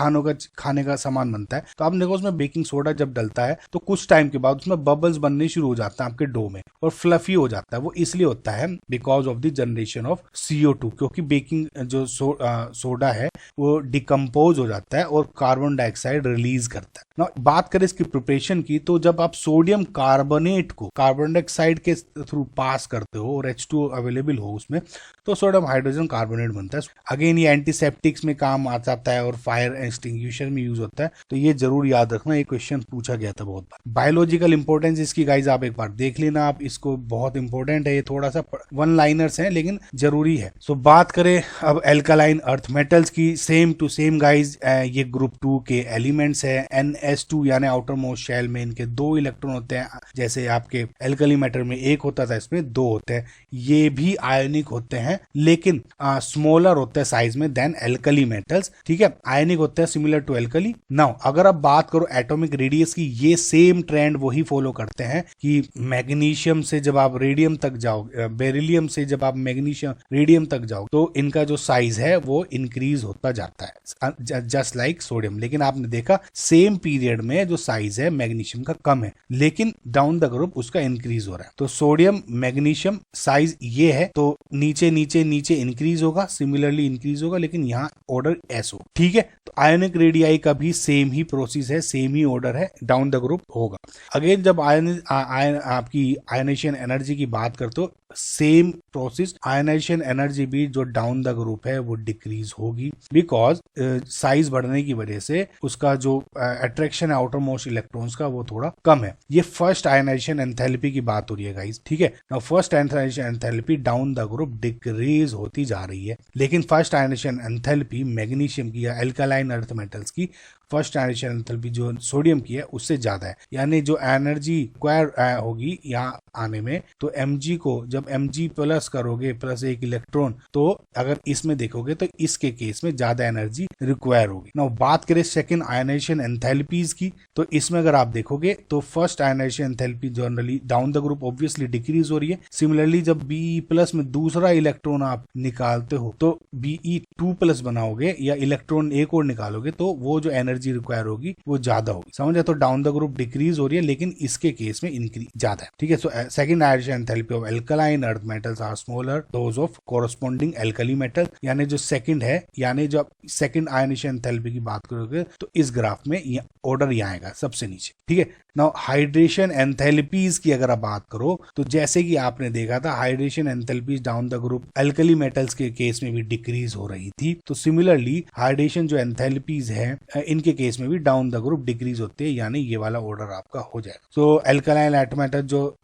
खाने का सामान बनता है, तो आप देखो उसमें बेकिंग सोडा जब डलता है तो कुछ टाइम के बाद उसमें बबल्स बनने शुरू हो जाते हैं आपके डो में और फ्लफी हो जाता है। वो इसलिए होता है because of the generation of CO2, क्योंकि बेकिंग जो सोडा है वो डिकम्पोज हो जाता है और कार्बन डाइऑक्साइड रिलीज करता है। ना बात करें इसकी प्रिपरेशन की, तो जब आप सोडियम कार्बोनेट को कार्बन डाइऑक्साइड के थ्रू पास करते हो और H2O अवेलेबल हो उसमें, तो सोडियम हाइड्रोजन कार्बोनेट बनता है। अगेन ये एंटीसेप्टिक्स में काम आ जाता है और फायर एक्सटिंग्विशर में यूज होता है, तो ये जरूर याद रखना, ये क्वेश्चन पूछा गया था बहुत बार। बायोलॉजिकल इंपोर्टेंस इसकी गाइज आप एक बार देख लेना, आप इसको बहुत इंपॉर्टेंट है, ये थोड़ा सा वन लाइनर्स है लेकिन जरूरी है। सो बात करें अब एल्कालाइन अर्थ मेटल्स की, सेम टू सेम गाइज, ये ग्रुप 2 के एलिमेंट्स है। NS2 यानी आउटर मोस्ट शेल में इनके 2 इलेक्ट्रॉन होते हैं, जैसे आपके एल्कली मेटल में 1 होता था, इसमें 2 होते हैं। ये भी आयनिक होते हैं लेकिन स्मॉलर होते हैं साइज में देन एल्कली मेटल्स। ठीक है, आयनिक होते हैं सिमिलर टू एल्कली। नाउ अगर आप बात करो एटॉमिक रेडियस की, ये सेम ट्रेंड वही फॉलो करते हैं कि मैग्नीशियम से जब आप रेडियम तक जाओ, बेरिलियम से जब आप मैग्नीशियम रेडियम तक जाओ, तो इनका जो साइज है वो इंक्रीज होता जाता है जस्ट लाइक सोडियम। लेकिन आपने देखा सेम पीरियड में जो साइज है मैग्नीशियम का कम है, लेकिन डाउन द ग्रुप उसका इंक्रीज हो रहा है। तो सोडियम मैग्नीशियम साइज ये है, तो नीचे नीचे नीचे इंक्रीज होगा, सिमिलरली इंक्रीज होगा, लेकिन यहाँ ऑर्डर एस हो। ठीक है, तो आयनिक रेडियाई का भी सेम ही प्रोसेस है, सेम ही ऑर्डर है, डाउन द ग्रुप होगा। अगेन जब आपकी आयनाइजेशन एनर्जी की बात करते हो, सेम प्रोसेस, आयनाइजेशन एनर्जी भी जो डाउन द ग्रुप है वो डिक्रीज होगी, बिकॉज साइज बढ़ने की वजह से उसका जो अट्रैक्शन है आउटर मोस्ट इलेक्ट्रॉन्स का वो थोड़ा कम है। ये फर्स्ट आयनाइजेशन एंथैल्पी की बात हो रही है गाइस। ठीक है, now first ionization enthalpy down the group decrease होती जा रही है, लेकिन फर्स्ट आयनाइजेशन एंथैल्पी मैग्नीशियम की या एल्कालाइन अर्थ मेटल्स की फर्स्ट आयनाइजेशन एंथैल्पी जो सोडियम की है उससे ज्यादा है। यानी जो एनर्जी रिक्वायर होगी यहाँ आने में, तो Mg को जब Mg प्लस करोगे प्लस 1 इलेक्ट्रॉन, तो अगर इसमें देखोगे तो इसके केस में ज्यादा एनर्जी रिक्वायर होगी। नाउ बात करें सेकंड आयनाइजेशन एंथैल्पीज की, तो इसमें अगर आप देखोगे तो first ionization enthalpy generally down the group obviously decrease हो रही है। सिमिलरली जब Be प्लस में दूसरा इलेक्ट्रॉन आप निकालते हो तो Be2 प्लस बनाओगे या इलेक्ट्रॉन एक और निकालोगे, तो वो जो एनर्जी एनर्जी रिक्वायर होगी वो ज्यादा होगी, समझे। तो डाउन द ग्रुप डिक्रीज हो रही है, लेकिन इसके केस में इंक्रीज ज्यादा है, ठीक है। So second ionization enthalpy of alkaline earth metals are smaller those of corresponding alkali metal, यानी जो सेकंड है, यानी जब सेकंड आयोनाइजेशन एंथैल्पी की बात करोगे तो इस ग्राफ में ऑर्डर यहाँ आएगा सबसे नीचे, ठीक है। नाउ हाइड्रेशन एंथैल्पीज की अगर आप बात करो तो जैसे कि आपने देखा था hydration enthalpies down the group alkali metals के केस में भी डिक्रीज हो रही थी, तो सिमिलरली हाइड्रेशन जो एंथैल्पीज है इनके केस में भी डाउन द ग्रुप डिक्रीज होते हैं, यानी ये वाला ऑर्डर आपका हो जाएगा। तो एल्कलाइन अर्थ मेटल जो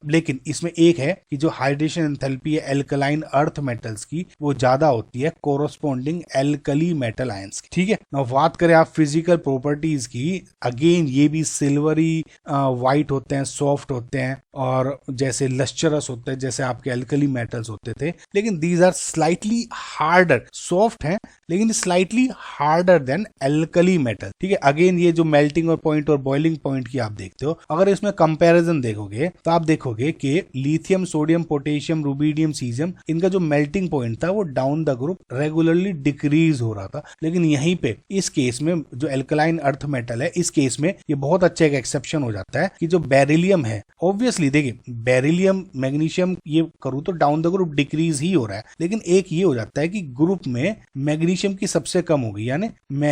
लेकिन इसमें एक है कि जो हाइड्रेशन एंथैल्पी है एल्कलाइन अर्थ मेटल्स की वो ज्यादा होती है कोरोस्पोंडिंग एल्कली मेटल आयंस की, ठीक है। नाउ बात करें आप फिजिकल प्रॉपर्टीज की, अगेन ये भी सिल्वरी वाइट होते हैं, सॉफ्ट होते हैं और जैसे लस्चरस होते हैं जैसे आपके एल्कली मेटल्स होते थे, लेकिन these are slightly harder, soft हैं लेकिन slightly harder than alkali metal, ठीक है। अगेन ये जो मेल्टिंग पॉइंट और बॉइलिंग पॉइंट की आप देखते हो, अगर इसमें कंपैरिजन देखोगे तो आप देखोगे कि lithium, sodium, potassium, rubidium, caesium, इनका जो मेल्टिंग पॉइंट था वो down the group regularly decrease हो रहा था, लेकिन यहीं पे इस केस में जो एल्कलाइन अर्थ मेटल है इस केस में ये बहुत अच्छा एक एक्सेप्शन हो जाता है कि जो बेरिलियम है, ऑब्वियसली देखिए बेरिलियम, मैग्नीशियम ये करूँ तो डाउन द ग्रुप डिक्रीज ही हो रहा है, लेकिन एक ये हो जाता है कि ग्रुप में मैग्नीशियम की सबसे कम होगी, यानी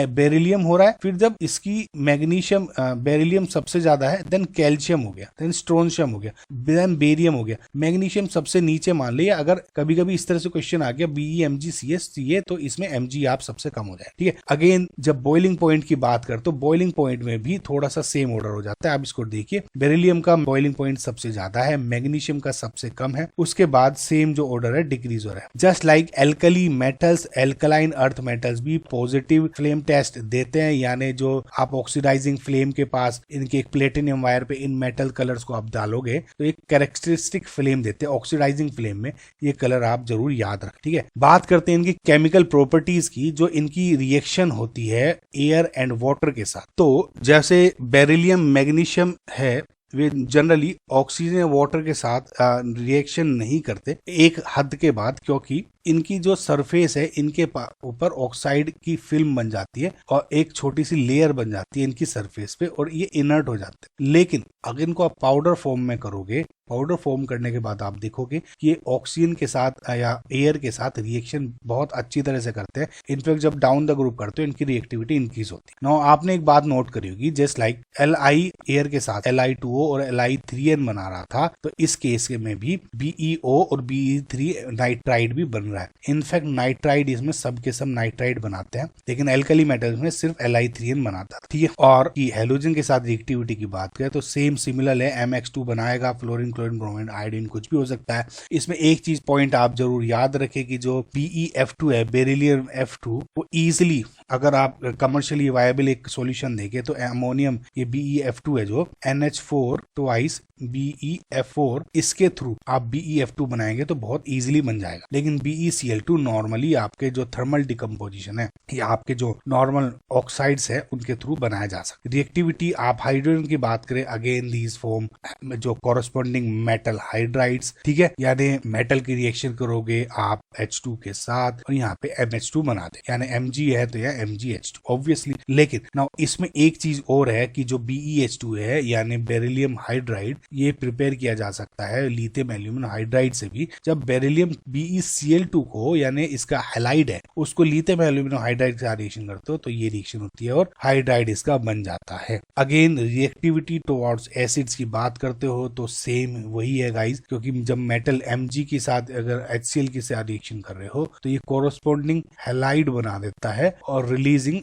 बेरिलियम हो रहा है, फिर जब इसकी मैग्नीशियम बेरिलियम सबसे ज्यादा है, देन कैल्शियम हो गया, देन स्ट्रोंशियम हो गया, देन बेरियम हो गया, मैग्नीशियम सबसे नीचे मान लिया। अगर कभी कभी इस तरह से क्वेश्चन आ गया BeMgCl तो इसमें Mg आप सबसे कम हो जाए, ठीक है। अगेन जब बॉइलिंग पॉइंट की बात करते तो बॉइलिंग पॉइंट में भी थोड़ा सा सेम ऑर्डर हो जाता है। आप इसको देखिए, बेरिलियम का बॉइलिंग पॉइंट सबसे ज्यादा है, मैग्नीशियम का सबसे कम है, उसके बाद सेम जो ऑर्डर है डिक्रीज हो रहा है। Just like alkali metals, alkaline earth metals भी पॉजिटिव फ्लेम टेस्ट देते हैं, यानी जो आप ऑक्सीडाइजिंग फ्लेम के पास इनके एक प्लेटिनियम वायर पे इन मेटल कलर्स को आप डालोगे तो एक कैरेक्टरिस्टिक फ्लेम देते हैं। ऑक्सीडाइजिंग फ्लेम में ये कलर आप जरूर याद रखें, ठीक है। बात करते हैं इनकी केमिकल प्रॉपर्टीज की, जो इनकी रिएक्शन होती है एयर एंड वाटर के साथ। तो जैसे बेरिलियम, मैग्नीशियम है, वे जनरली ऑक्सीजन या वाटर के साथ रिएक्शन नहीं करते एक हद के बाद, क्योंकि इनकी जो सरफेस है इनके ऊपर ऑक्साइड की फिल्म बन जाती है और एक छोटी सी लेयर बन जाती है इनकी सरफेस पे और ये इनर्ट हो जाते हैं। लेकिन अगर इनको आप पाउडर फॉर्म में करोगे, पाउडर फॉर्म करने के बाद आप देखोगे कि ये ऑक्सीजन के साथ या एयर के साथ रिएक्शन बहुत अच्छी तरह से करते हैं। इनफैक्ट जब डाउन द ग्रुप करते हो इनकी रिएक्टिविटी इंक्रीज होती है। नाउ आपने एक बात नोट करी होगी, जस्ट लाइक Li एयर के साथ Li2O और Li3N बना रहा था, तो इस केस में भी BeO और Be3 नाइट्राइड भी बन रहा है। इनफैक्ट नाइट्राइड इसमें सब के सब नाइट्राइड बनाते हैं, लेकिन एल्कली मेटल्स में सिर्फ Li3N बनाता है, ठीक है। और हेलोजन के साथ रिएक्टिविटी की बात करें तो सेम सिमिलर है, MX2 बनाएगा, फ्लोरीन, क्लोरीन, ब्रोमीन, आयोडीन कुछ भी हो सकता है। इसमें एक चीज पॉइंट आप जरूर याद रखें कि जो BeF2 है, बेरिलियम F2, वो इजिली अगर आप कमर्शियली वायबल एक सॉल्यूशन देखें तो अमोनियम ये BeF2 है जो NH4 ट्वाइस BeF4, इसके थ्रू आप BeF2 बनाएंगे तो बहुत इजीली बन जाएगा। लेकिन BeCl2 नॉर्मली आपके जो थर्मल डिकम्पोजिशन है या आपके जो नॉर्मल ऑक्साइड्स है उनके थ्रू बनाया जा सकता है। रिएक्टिविटी आप हाइड्रोजन की बात करें, अगेन दीज फॉर्म जो कॉरस्पॉन्डिंग मेटल हाइड्राइड्स, ठीक है, यानी मेटल की रिएक्शन करोगे आप H2 के साथ और यहाँ पे MH2 बना दे, यानी Mg है तो यह MgH2 ऑब्वियसली। लेकिन नाउ इसमें एक चीज और है कि जो BeH2 है यानी बेरिलियम हाइड्राइड, ये प्रिपेयर किया जा सकता है लिथियम एल्यूमिनियम हाइड्राइड से भी। जब बेरिलियम BeCl2 को यानी इसका हैलाइड है उसको लिथियम एल्यूमिनियम हाइड्राइड से रिएक्शन करते हो तो ये रिएक्शन होती है और हाइड्राइड इसका बन जाता है। अगेन रिएक्टिविटी टुवर्ड्स एसिड्स की बात करते हो तो सेम वही है गाइस, क्योंकि जब मेटल Mg के साथ अगर HCl के साथ रिएक्शन कर रहे हो तो ये कोरोस्पोंडिंग हैलाइड बना देता है और releasing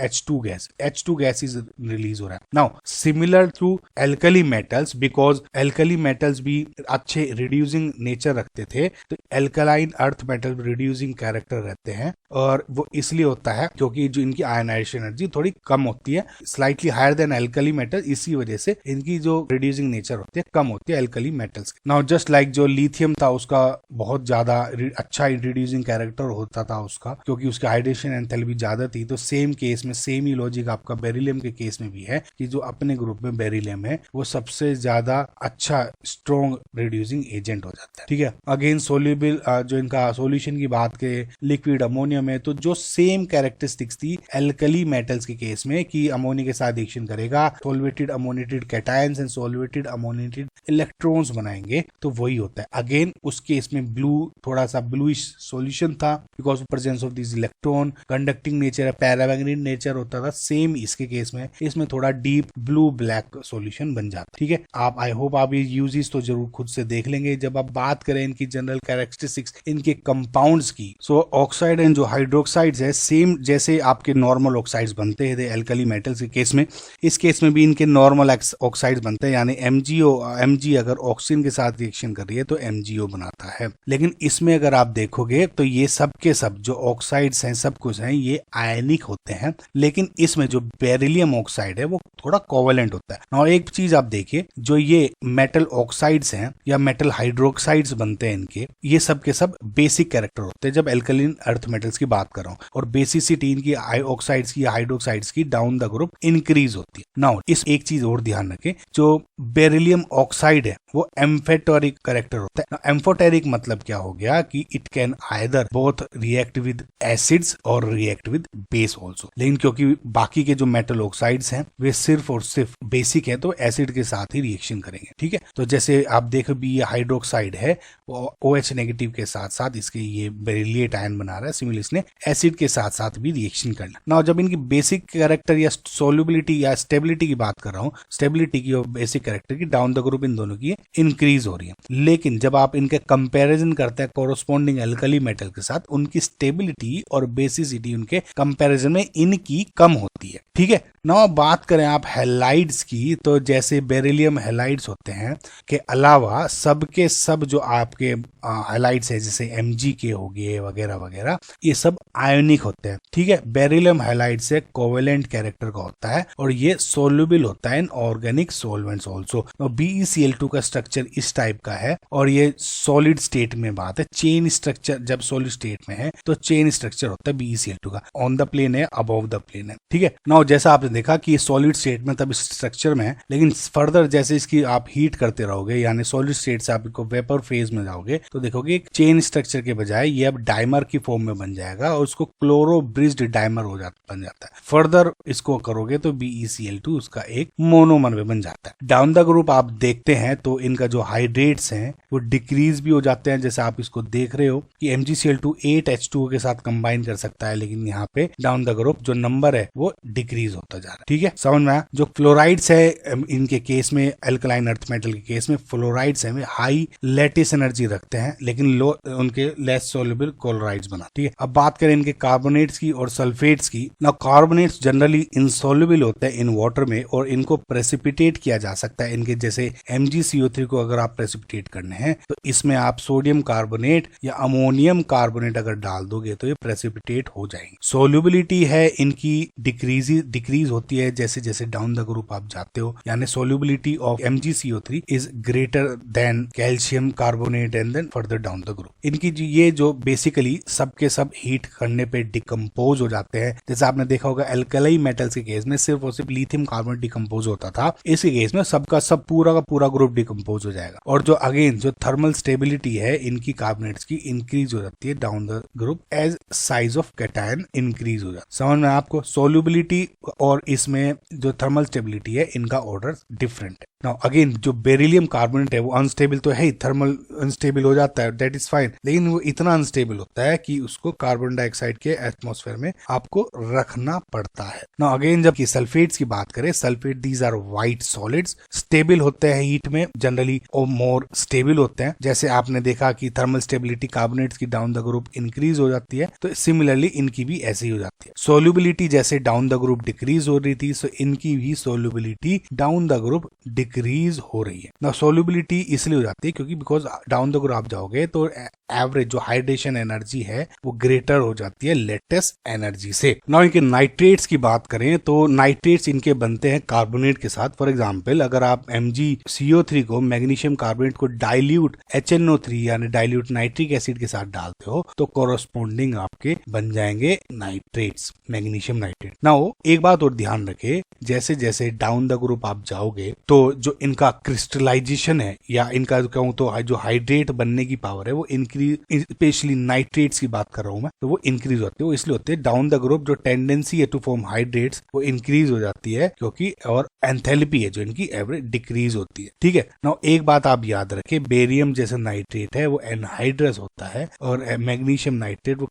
H2 gas, H2 gas is release हो रहा है। Now similar to alkali metals, because alkali metals भी अच्छे रिड्यूसिंग नेचर रखते थे, तो alkaline earth metal reducing character रहते हैं और वो इसलिए होता है क्योंकि जो इनकी आयनाइजेशन एनर्जी थोड़ी कम होती है, slightly higher than alkali metal, इसी वजह से इनकी जो रिड्यूसिंग नेचर होती है कम होती है एल्कली मेटल्स की। नाउ जस्ट लाइक जो लिथियम था उसका बहुत ज्यादा अच्छा रिड्यूसिंग कैरेक्टर होता था उसका, क्योंकि उसकी हाइड्रेशन एंथैल्पी ज्यादा थी, तो सेम केस में सेम ही लॉजिक आपका बेरिलियम के केस में भी है कि जो अपने ग्रुप में बेरिलियम है वो सबसे ज्यादा अच्छा स्ट्रॉन्ग रिड्यूसिंग एजेंट हो जाता है, ठीक है। अगेन सोल्यूबल जो इनका सॉल्यूशन की बात करें, लिक्विड अमोनियम अमोनियम है, तो जो सेम कैरेक्टरिस्टिक्स थी एल्कली मेटल्स के केस में कि अमोनिया के साथ रिएक्शन करेगा, solvated ammoniated cations and solvated ammoniated electrons बनाएंगे, तो वही होता है। अगेन उस केस में ब्लू थोड़ा सा ब्लूइश सॉल्यूशन था because of presence of this electron, conducting nature है, पैरामैग्नेटिक नेचर होता था। सेम इसके केस में इसमें थोड़ा डीप ब्लू ब्लैक सॉल्यूशन बन जाता है। ठीक है, आप आई होप आप ये यूजेस तो जरूर खुद से देख लेंगे। जब आप बात करें इनकी जनरल कैरेक्टरिस्टिक्स इनके कंपाउंड्स की, सो ऑक्साइड एंड जो हाइड्रोक्साइड्स है सेम जैसे आपके नॉर्मल ऑक्साइड्स बनते हैं एल्कली मेटल्स के केस में, इस केस में भी इनके नॉर्मल ऑक्साइड्स बनते हैं, यानी एमजी अगर ऑक्सीजन के साथ रिएक्शन कर रही है तो एमजीओ बनाता है। लेकिन इसमें अगर आप देखोगे तो ये सब के सब जो ऑक्साइड्स हैं सब कुछ हैं ये आयनिक होते हैं, लेकिन इसमें जो बेरिलियम ऑक्साइड है वो थोड़ा कोवेलेंट होता है। और एक चीज आप देखिए, जो ये मेटल ऑक्साइड्स हैं या मेटल हाइड्रोक्साइड्स बनते हैं इनके, ये सब के सब बेसिक कैरेक्टर होते हैं जब एल्कलीन अर्थ मेटल्स की बात कर रहा हूं। और बेसिसिटी इनकी ऑक्साइड्स की हाइड्रोक्साइड्स की डाउन द ग्रुप इंक्रीज होती है। नाउ इस एक चीज और ध्यान रखें, जो बेरिलियम ऑक्साइड है वो एम्फोटेरिक कैरेक्टर होता है। एम्फोटेरिक मतलब क्या हो गया कि it can either both react with acids और रिएक्ट विद बेस आल्सो। लेकिन क्योंकि बाकी के जो मेटल ऑक्साइड्स हैं वे सिर्फ और सिर्फ बेसिक है तो एसिड के साथ ही रिएक्शन करेंगे। ठीक है, तो जैसे आप देखो भी ये हाइड्रोक्साइड है, OH नेगेटिव के साथ साथ इसके ये बेरिलिएट आयन बना रहा है, सिमिलरली इसने एसिड के साथ साथ भी रिएक्शन करना। नाउ जब इनकी बेसिक कैरेक्टर या सोल्युबिलिटी या स्टेबिलिटी की बात कर रहा हूँ, स्टेबिलिटी की और बेसिक कैरेक्टर की डाउन द ग्रुप इन दोनों की इंक्रीज हो रही है। लेकिन जब आप इनके कंपैरिजन करते हैं कोरोस्पोंडिंग एल्कली मेटल के साथ, उनकी स्टेबिलिटी और बेसिसिटी उनके कंपैरिजन में इनकी कम होती है। ठीक है, ना बात करें आप हैलाइड्स की, तो जैसे बेरिलियम हैलाइड्स होते हैं के अलावा सबके सब जो आपके हैलाइड्स है जैसे Mg के हो गए वगैरह वगैरह, ये सब आयोनिक होते हैं। ठीक है, बेरिलियम हैलाइड से कोवेलेंट कैरेक्टर का होता है और ये सोल्यूबल होता है in organic solvents also. BeCl2 का स्ट्रक्चर इस टाइप का है और ये सॉलिड स्टेट में बात है। चेन स्ट्रक्चर जब सॉलिड स्टेट में है तो चेन स्ट्रक्चर होता है BeCl2 का, ऑन द प्लेन है, अबव द प्लेन है। ठीक है, नाउ जैसा आपने देखा कि ये सॉलिड स्टेट में तब स्ट्रक्चर में है, लेकिन फर्दर जैसे इसकी आप हीट करते रहोगे यानी सॉलिड स्टेट से आप इसको वेपर फेज में जाओगे तो देखोगे एक चेन स्ट्रक्चर के बजाय ये अब डाइमर की फॉर्म में बन जाएगा और उसको क्लोरो ब्रिज्ड डाइमर बन जाता है। फर्दर इसको करोगे तो BeCl2 उसका एक मोनोमर में बन जाता है। डाउन द ग्रुप आप देखते हैं तो इनका जो हाइड्रेट्स हैं वो डिक्रीज भी हो जाते हैं, जैसे आप इसको देख रहे हो कि MgCl2 8H2O के साथ कंबाइन कर सकता है, लेकिन यहाँ पे डाउन द ग्रुप जो नंबर है वो डिक्रीज होता जा रहा है। ठीक है, समझ में आया। जो फ्लोराइड्स है इनके केस में, एल्कलाइन अर्थ मेटल के केस में फ्लोराइड्स है हाई लैटिस एनर्जी रखते हैं लेकिन लो उनके लेस सोल्यूबल क्लोराइड्स बना। ठीक है, अब बात करें इनके कार्बोनेट्स की और सल्फेट्स की। ना कार्बोनेट्स जनरली इनसोल्यूबल होते हैं इन वाटर में और इनको प्रेसिपिटेट किया जा सकता है। इनके जैसे MgCO3 को अगर आप प्रेसिपिटेट करने हैं तो इसमें आप सोडियम कार्बोनेट या अमोनियम कार्बोनेट अगर डाल दोगे तो ये प्रेसिपिटेट हो जाएंगे। सोल्यूबिलिटी है इनकी डिक्रीज होती है जैसे जैसे डाउन द ग्रुप आप जाते हो, यानी solubility of MgCO3 is greater than calcium carbonate and then further down the group. इनकी ये जो बेसिकली सबके सब हीट करने पे डिकम्पोज हो जाते हैं। जैसे आपने देखा होगा एल्कली मेटल्स के केस में सिर्फ और सिर्फ लिथियम कार्बोनेट डिकम्पोज होता था, इसी केस में सबका सब पूरा का पूरा ग्रुप डिकम्पोज हो जाएगा। और जो अगेन जो थर्मल स्टेबिलिटी है इनकी कार्बोनेट्स की इंक्रीज हो जाती है down the group as size of cation increase हो जाता है। समझ में आपको सोल्यूबिलिटी और इसमें जो थर्मल स्टेबिलिटी है इनका ऑर्डर डिफरेंट है। नाउ अगेन जो बेरिलियम कार्बोनेट है वो अनस्टेबल तो है ही, थर्मल अनस्टेबल हो जाता है, दैट इज फाइन, लेकिन वो इतना अनस्टेबल होता है कि उसको कार्बन डाइऑक्साइड के एटमॉस्फेयर में आपको रखना पड़ता है। नाउ अगेन जब सल्फेट्स की बात करें, sulphate these are white solids, stable होते हैं हीट में जनरली और मोर स्टेबल होते हैं। जैसे आपने देखा कि थर्मल स्टेबिलिटी कार्बोनेट्स की डाउन द ग्रुप इंक्रीज हो जाती है तो सिमिलरली इनकी भी ऐसे ही हो जाती है। सोल्यूबिलिटी जैसे डाउन द ग्रुप डिक्रीज हो रही थी सो इनकी भी solubility down the group decrease हो रही है। ना सोल्यूबिलिटी इसलिए हो जाती है क्योंकि बिकॉज डाउन द ग्रुप आप जाओगे तो एवरेज जो हाइड्रेशन एनर्जी है वो ग्रेटर हो जाती है लेटेस्ट एनर्जी से। ना इनके नाइट्रेट्स की बात करें तो नाइट्रेट्स इनके बनते हैं कार्बोनेट के साथ। फॉर एग्जांपल अगर आप MgCO3 को मैग्नीशियम कार्बोनेट को डाइल्यूट HNO3 यानी डाइल्यूट नाइट्रिक एसिड के साथ डालते हो तो कोरोस्पोंडिंग आपके बन जाएंगे नाइट्रेट्स, मैग्नीशियम नाइट्रेट। नाउ एक बात और ध्यान रखे, जैसे जैसे डाउन द ग्रुप आप जाओगे तो जो इनका क्रिस्टलाइजेशन है या इनका कहूँ तो जो हाइड्रेट बनने की पावर है वो इंक्रीज, स्पेशली नाइट्रेट्स की बात कर रहा हूँ मैं, तो वो इंक्रीज होती है। वो इसलिए होते हैं डाउन द ग्रुप जो टेंडेंसी है टू फॉर्म हाइड्रेट्स वो इंक्रीज हो जाती है, क्योंकि और एंथैल्पी है जो इनकी एवरेज डिक्रीज होती है। ठीक है ना, एक बात आप याद रखें, बेरियम जैसे नाइट्रेट है वो एनहाइड्रस होता है और मैग्नीशियम नाइट्रेट वो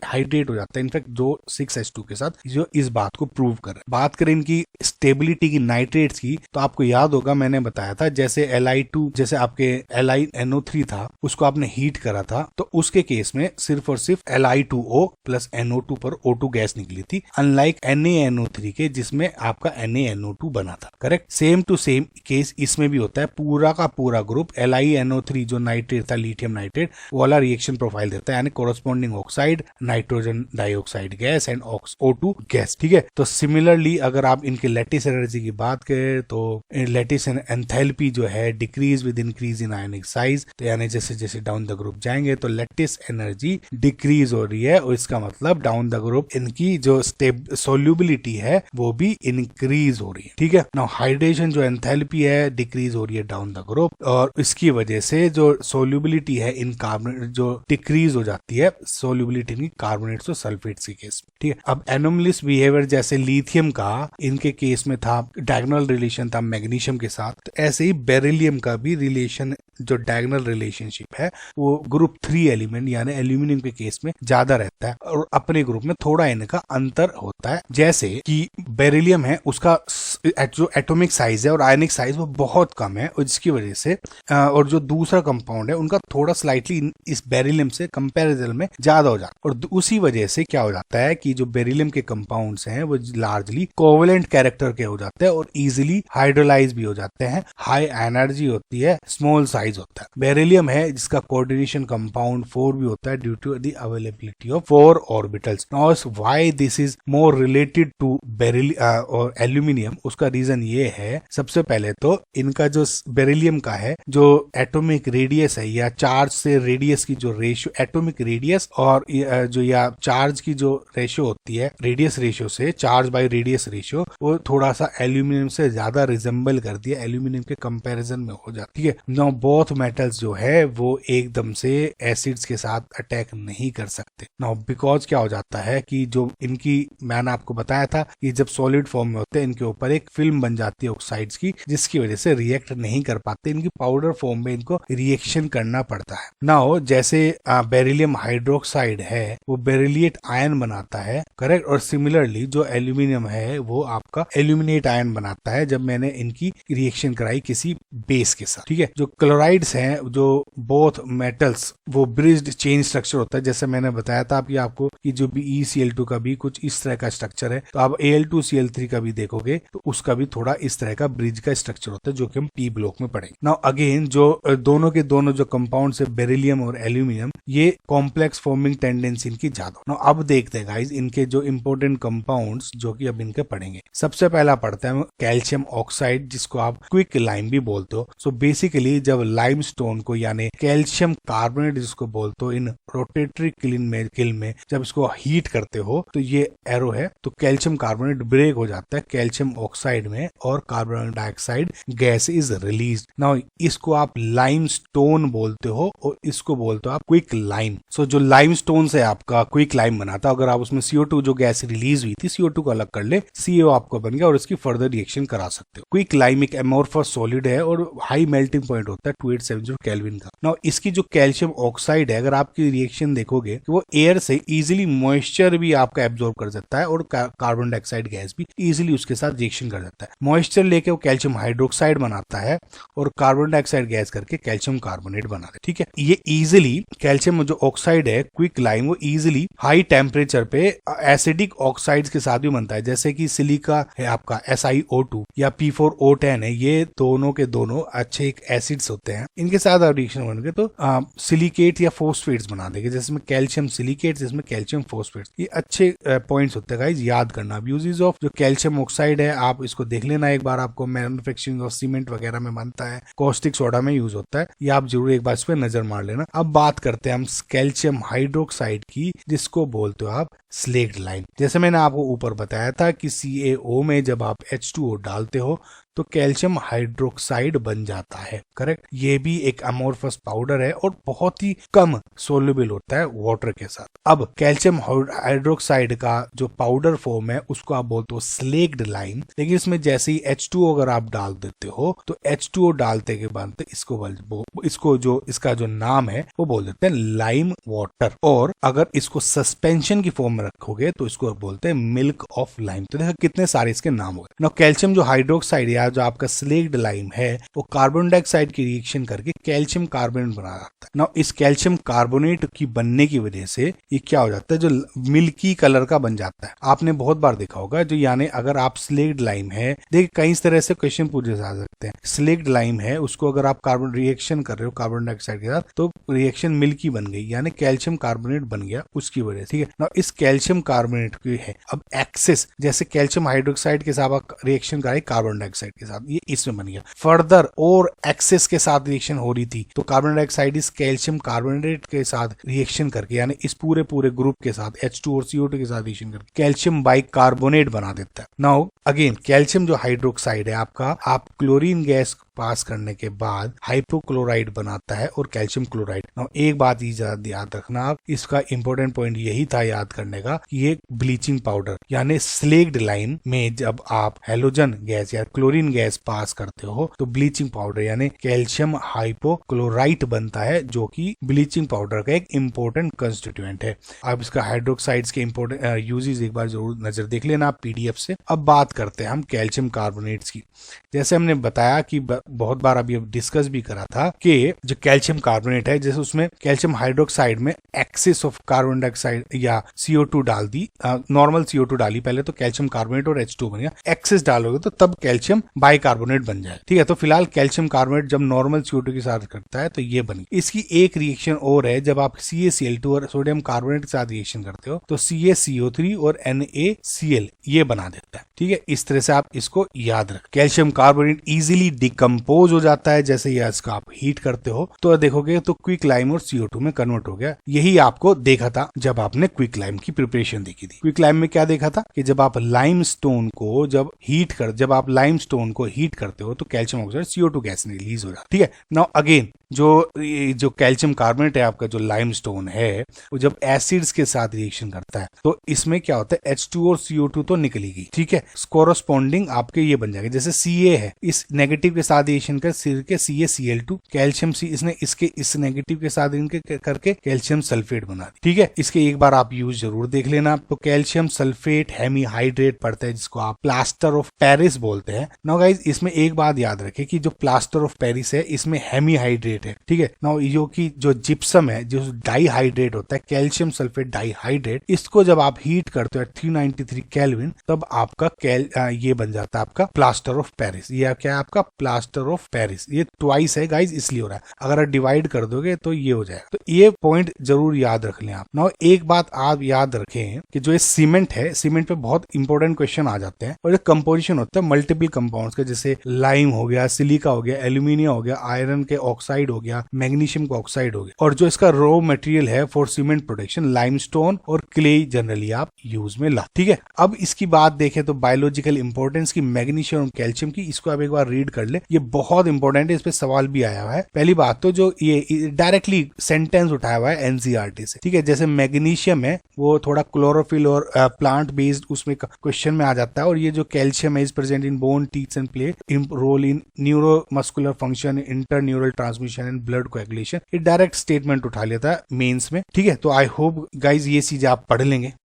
हाइड्रेट हो जाता है। इनफैक्ट जो 6H2 के साथ जो इस बात को प्रूव कर रहे हैं। बात करें इनकी स्टेबिलिटी की नाइट्रेट्स की, तो आपको याद होगा मैंने बताया था जैसे Li2, जैसे आपके LiNO3 था उसको आपने हीट करा था तो उसके केस में सिर्फ और सिर्फ Li2O प्लस NO2 पर O2 गैस निकली थी, अनलाइक NaNO3 के जिसमें आपका NaNO2 बना था। Correct, same to same case इसमें भी होता है। पूरा का पूरा ग्रुप LiNO3 जो नाइट्रेट था, लिथियम नाइट्रेट, वो वाला रिएक्शन प्रोफाइल देता है, यानी corresponding oxide, nitrogen dioxide gas and O2 gas. ठीक है, तो सिमिलरली अगर आप इनके लैटिस एनर्जी की बात करें तो लैटिस एंथैल्पी जो है decrease with increase in ionic size, तो यानी जैसे जैसे डाउन द ग्रुप जाएंगे तो लैटिस एनर्जी डिक्रीज हो रही है और इसका मतलब डाउन द ग्रुप इनकी जो सोल्यूबिलिटी है वो भी इंक्रीज हो रही है। ठीक है, नाउ हाइड्रेशन जो एंथैल्पी है डिक्रीज हो रही है डाउन द ग्रुप और इसकी वजह से जो सोल्यूबिलिटी है इन कार्बोनेट जो डिक्रीज हो जाती है, सोल्यूबिलिटी इन कार्बोनेट्स और सल्फेट्स के केस में। ठीक है, अब एनोमलिस बिहेवियर जैसे लिथियम का इनके केस में था, डायगोनल रिलेशन था मैग्नीशियम के साथ, तो ऐसे ही बेरिलियम का भी रिलेशन जो डायगोनल रिलेशनशिप है वो ग्रुप 3 एलिमेंट यानी एल्यूमिनियम के केस में ज्यादा रहता है और अपने ग्रुप में थोड़ा इनका अंतर होता है। जैसे कि बेरिलियम है उसका जो एटॉमिक साइज है और आयनिक साइज वो बहुत कम है और जिसकी वजह से और जो दूसरा कंपाउंड है उनका थोड़ा स्लाइटली इस बेरिलियम से कंपैरिजन में ज्यादा हो जाता है और उसी वजह से क्या हो जाता है कि जो बेरिलियम के कंपाउंड्स हैं वो लार्जली कोवेलेंट कैरेक्टर के हो जाते हैं और इजीली हाइड्रोलाइज भी हो जाते हैं, हाई एनर्जी होती है, स्मॉल साइज होता है। बेरिलियम है जिसका कोऑर्डिनेशन कंपाउंड 4 भी होता है due to the availability of 4 orbitals. Now why this is more related to beryllium और एल्यूमिनियम, उसका रीजन ये है, सबसे पहले तो इनका जो बेरिलियम का है जो एटॉमिक रेडियस है या चार्ज से रेडियस की जो रेशियो, एटॉमिक रेडियस और जो या चार्ज की जो रेशियो होती है, रेडियस रेशियो से चार्ज बाय रेडियस रेशियो, वो थोड़ा सा एल्यूमिनियम से ज्यादा रिजेंबल करती है, एल्यूमिनियम के कंपैरिजन में हो जाती है। नाउ बोथ मेटल्स जो है वो एकदम से एसिड्स के साथ अटैक नहीं कर सकते। नाउ बिकॉज क्या हो जाता है कि जो इनकी, मैंने आपको बताया था कि जब सॉलिड फॉर्म में होते हैं इनके ऊपर एक फिल्म बन जाती है ऑक्साइड्स की, जिसकी वजह से रिएक्ट नहीं कर पाते, इनकी पाउडर फॉर्म में इनको रिएक्शन करना पड़ता है। नाउ जैसे बेरिलियम हाइड्रोक्साइड है वो बेरिलिएट आयन बनाता है, करेक्ट, और सिमिलरली जो एल्यूमिनियम है वो आपका एल्यूमिनेट आयन बनाता है जब मैंने इनकी रिएक्शन कराई किसी बेस के साथ। ठीक है, जो क्लोराइड्स हैं जो बोथ मेटल्स वो ब्रिज्ड चेन स्ट्रक्चर होता है, जैसे मैंने बताया था आपको कि जो भी ECl2 का भी कुछ इस तरह का स्ट्रक्चर है, तो आप Al2Cl3 का भी देखोगे तो उसका भी थोड़ा इस तरह का ब्रिज का स्ट्रक्चर होता है जो कि हम P ब्लॉक में पढ़ेंगे। नाउ अगेन जो दोनों के दोनों जो कंपाउंड है बेरिलियम और एल्यूमिनियम, ये कॉम्प्लेक्स फॉर्मिंग टेंडेंसी इनकी ज्यादा। नाउ अब देखते हैं गाइस इनके जो इंपॉर्टेंट कंपाउंड्स जो कि अब इनके पढ़ेंगे। सबसे पहला पढ़ते हैं कैल्शियम ऑक्साइड जिसको आप क्विक लाइम भी बोलते हो। सो बेसिकली जब लाइमस्टोन को यानी कैल्शियम कार्बोनेट जिसको बोलते हो इन रोटेटरी किल में जब इसको हीट करते हो तो ये एरो है, तो कैल्शियम कार्बोनेट ब्रेक हो जाता है कैल्शियम ऑक्साइड में और carbon dioxide gas is release. Now इसको आप लाइमस्टोन बोलते हो और इसको बोलते हो आप क्विक लाइम। सो जो लाइमस्टोन से आपका क्विक लाइम बनाता, अगर आप उसमें CO2 जो गैस रिलीज हुई थी CO2 को अलग कर ले, CO आपको बन गया और इसकी फर्दर रिएक्शन करा सकते हो। क्विक लाइम एक एमोर्फस सॉलिड है और हाई मेल्टिंग पॉइंट होता है 2870 केल्विन का। नाउ इसकी जो कैल्शियम ऑक्साइड है अगर आपकी रिएक्शन देखोगे तो वो एयर से इजीली मॉइस्चर भी आपका एब्जॉर्ब कर सकता है और कार्बन डाइऑक्साइड गैस भी इजीली उसके साथ रिएक्शन कर सकता है। मॉइस्चर लेके वो कैल्शियम हाइड्रोक्साइड बनाता है और कार्बन डाइऑक्साइड गैस करके कैल्शियम कार्बोनेट बनाता है। ठीक है, ये इजीली कैल्शियम जो ऑक्साइड है क्विक लाइम वो इजीली हाई टेम्परेचर पे एसिडिक ऑक्साइड्स के साथ भी बनता है, जैसे कि सिलिका है आपका SiO2 या P4O10 है, ये दोनों के दोनों अच्छे एक एसिड्स होते हैं। इनके साथ रिएक्शन बनके तो सिलिकेट या फोस्फेट्स बना देंगे, जिसमें कैल्शियम सिलिकेट जिसमें कैल्शियम फोस्फेट्स, ये अच्छे पॉइंट्स होते हैं गाइस, याद करना। यूजेस ऑफ जो कैल्शियम ऑक्साइड है आप इसको देख लेना एक बार, आपको मैन्युफैक्चरिंग ऑफ सीमेंट वगैरह में बनता है, कॉस्टिक सोडा में यूज होता है, ये आप जरूर एक बार इस पर नजर मार लेना। अब बात करते हैं हम कैल्शियम हाइड्रोक्साइड की जिसको बोलते हो आप स्लेक्ड लाइम। जैसे मैंने आपको ऊपर बताया था कि CaO में जब आप H2O डालते हो तो कैल्शियम हाइड्रोक्साइड बन जाता है। करेक्ट। ये भी एक अमोर्फस पाउडर है और बहुत ही कम सोल्युबल होता है वाटर के साथ। अब कैल्शियम हाइड्रोक्साइड का जो पाउडर फॉर्म है उसको आप बोलते हो स्लेक्ड लाइम, लेकिन इसमें जैसे ही H2O अगर आप डाल देते हो तो H2O डालते के बाद इसका जो नाम है वो बोल देते हैं लाइम वाटर, और अगर इसको सस्पेंशन की फॉर्म में रखोगे तो इसको बोलते हैं मिल्क ऑफ लाइम। तो देखो कितने सारे इसके नाम हो गए। कैल्शियम जो हाइड्रोक्साइड या जो आपका स्लेक्ड लाइम है वो कार्बन डाइऑक्साइड की रिएक्शन करके कैल्शियम कार्बोनेट बना जाता है। इस कैल्शियम कार्बोनेट की बनने की वजह से ये क्या हो जाता है, जो मिल्की कलर का बन जाता है। आपने बहुत बार देखा होगा, जो यानी अगर आप स्लेक्ड लाइम है, देखिए कई तरह से क्वेश्चन पूछे जा सकते हैं। स्लेक्ड लाइम है उसको अगर आप कार्बन रिएक्शन कर रहे हो कार्बन डाइऑक्साइड के साथ तो रिएक्शन मिल्की बन गई, यानी कैल्शियम कार्बोनेट बन गया उसकी वजह से। ठीक है ना, इस कैल्शियम कार्बोनेट की है अब एक्सेस, जैसे कैल्शियम हाइड्रोक्साइड के साथ रिएक्शन कराई कार्बन डाइऑक्साइड के साथ, ये इसमें बन गया। फर्दर और एक्सेस के साथ रिएक्शन हो रही थी तो कार्बन डाइऑक्साइड इस कैल्शियम कार्बोनेट के साथ रिएक्शन करके, यानी इस पूरे ग्रुप के साथ H2 और CO2 के साथ रिएक्शन करके कैल्शियम बाइकार्बोनेट बना देता है। नाउ अगेन कैल्शियम जो हाइड्रोक्साइड है आपका, आप क्लोरीन गैस पास करने के बाद हाइपोक्लोराइड बनाता है और कैल्शियम क्लोराइड। नाउ एक बात याद रखना, आप इसका इंपॉर्टेंट पॉइंट यही था याद करने का, ये ब्लीचिंग पाउडर यानी स्लेक्ड लाइम में जब आप हेलोजन गैस या क्लोरीन गैस पास करते हो तो ब्लीचिंग पाउडर यानी कैल्शियम हाइपोक्लोराइट बनता है, जो कि ब्लीचिंग पाउडर का एक इंपॉर्टेंट कंस्टिट्यूएंट है। आप इसका हाइड्रोक्साइड्स के इंपॉर्टेंट यूजेस एक बार जरूर नजर देख लेना आप PDF से। अब बात करते हैं हम कैल्शियम कार्बोनेट्स की। जैसे हमने बताया कि बहुत बार अभी डिस्कस भी करा था कि जो कैल्शियम कार्बोनेट है, जैसे उसमें कैल्शियम हाइड्रोक्साइड में एक्सेस ऑफ कार्बन डाइऑक्साइड या CO2 डाल दी, नॉर्मल CO2 डाली पहले तो कैल्शियम कार्बोनेट और H2 बन गया, एक्सेस डालोगे तो तब कैल्शियम बाइकार्बोनेट बन जाए। ठीक है, तो फिलहाल कैल्शियम कार्बोनेट जब नॉर्मल CO2 के साथ करता है तो ये बन गई। इसकी एक रिएक्शन और है, जब आप CaCl2 और सोडियम कार्बोनेट के साथ रिएक्शन करते हो तो CaCO3 और NaCl ये बना देता है। ठीक है, इस तरह से आप इसको याद रख। कैल्शियम कार्बोनेट इजीली डिकम्पोज हो जाता है, जैसे ये इसका आप हीट करते हो तो देखोगे तो क्विक लाइम और CO2 में कन्वर्ट हो गया। यही आपको देखा था जब आपने क्विक लाइम की प्रिपरेशन देखी थी। क्विक लाइम में क्या देखा था कि जब आप लाइमस्टोन को जब आप लाइमस्टोन को हीट करते हो तो calcium oxide CO2 gas release हो जाता है। ठीक है, नाउ अगेन जो कैल्शियम कार्बोनेट है आपका, जो लाइमस्टोन है, वो जब एसिड्स के साथ रिएक्शन करता है तो इसमें क्या होता है, H2 और CO2 तो निकली गई। ठीक है, कोरोस्पोंडिंग आपके ये बन जाएगा, जैसे Ca है, इस नेगेटिव के साथ रिएक्शन करके CaCl2, कैल्शियम इसने इस नेगेटिव के साथ करके कैल्शियम सल्फेट बना दी। ठीक है, इसके एक बार आप यूज जरूर देख लेना। तो कैल्शियम सल्फेट हेमीहाइड्रेट पड़ता है, जिसको आप प्लास्टर ऑफ पेरिस बोलते हैं। नाउ गाइस, इसमें एक बात याद रखें कि जो प्लास्टर ऑफ पेरिस है इसमें हेमीहाइड्रेट है। ठीक है, नाउ जो जिप्सम है, जो डाइहाइड्रेट होता है, कैल्शियम सल्फेट डाइहाइड्रेट, इसको जब आप हीट करते हो 393 केल्विन तब आपका ये बन जाता है आपका प्लास्टर ऑफ पेरिस। ये क्या है आपका प्लास्टर ऑफ पेरिस। ये ट्वाइस है गाइस, इसलिए हो रहा है। अगर आप डिवाइड कर दोगे तो ये हो जाएगा। तो ये पॉइंट जरूर याद रख लें आप। नाउ एक बात आप याद रखें कि जो ये सीमेंट है, सीमेंट पे बहुत इंपॉर्टेंट क्वेश्चन आ जाते हैं, और जो कंपोजिशन होता है मल्टीपल कंपाउंड्स का, जैसे लाइम हो गया, सिलिका हो गया, एल्यूमिनियम हो गया, आयरन के ऑक्साइड हो गया, मैग्नीशियम का ऑक्साइड हो गया, और जो इसका रॉ मटेरियल है फॉर सीमेंट प्रोडक्शन लाइमस्टोन और क्ले जनरली आप यूज में ला। ठीक है, अब इसकी बात देखें तो बायोलॉजिकल इंपॉर्टेंस की मैग्नीशियम और कैल्शियम की, इसको आप एक बार रीड कर ले, ये बहुत इंपॉर्टेंट है। इस पे सवाल भी आया हुआ है। पहली बात तो जो ये डायरेक्टली सेंटेंस उठाया हुआ है NCERT से। ठीक है, जैसे मैग्नीशियम है वो थोड़ा क्लोरोफिल और प्लांट बेस्ड उसमें क्वेश्चन में आ जाता है, और ये जो कैल्शियम है is present in bone, teeths and play role in neuromuscular function, interneural transmission and blood coagulation. ये डायरेक्ट स्टेटमेंट उठा लेता है मेंस में। ठीक है, तो आई होप गाइज ये चीज आप पढ़ लेंगे।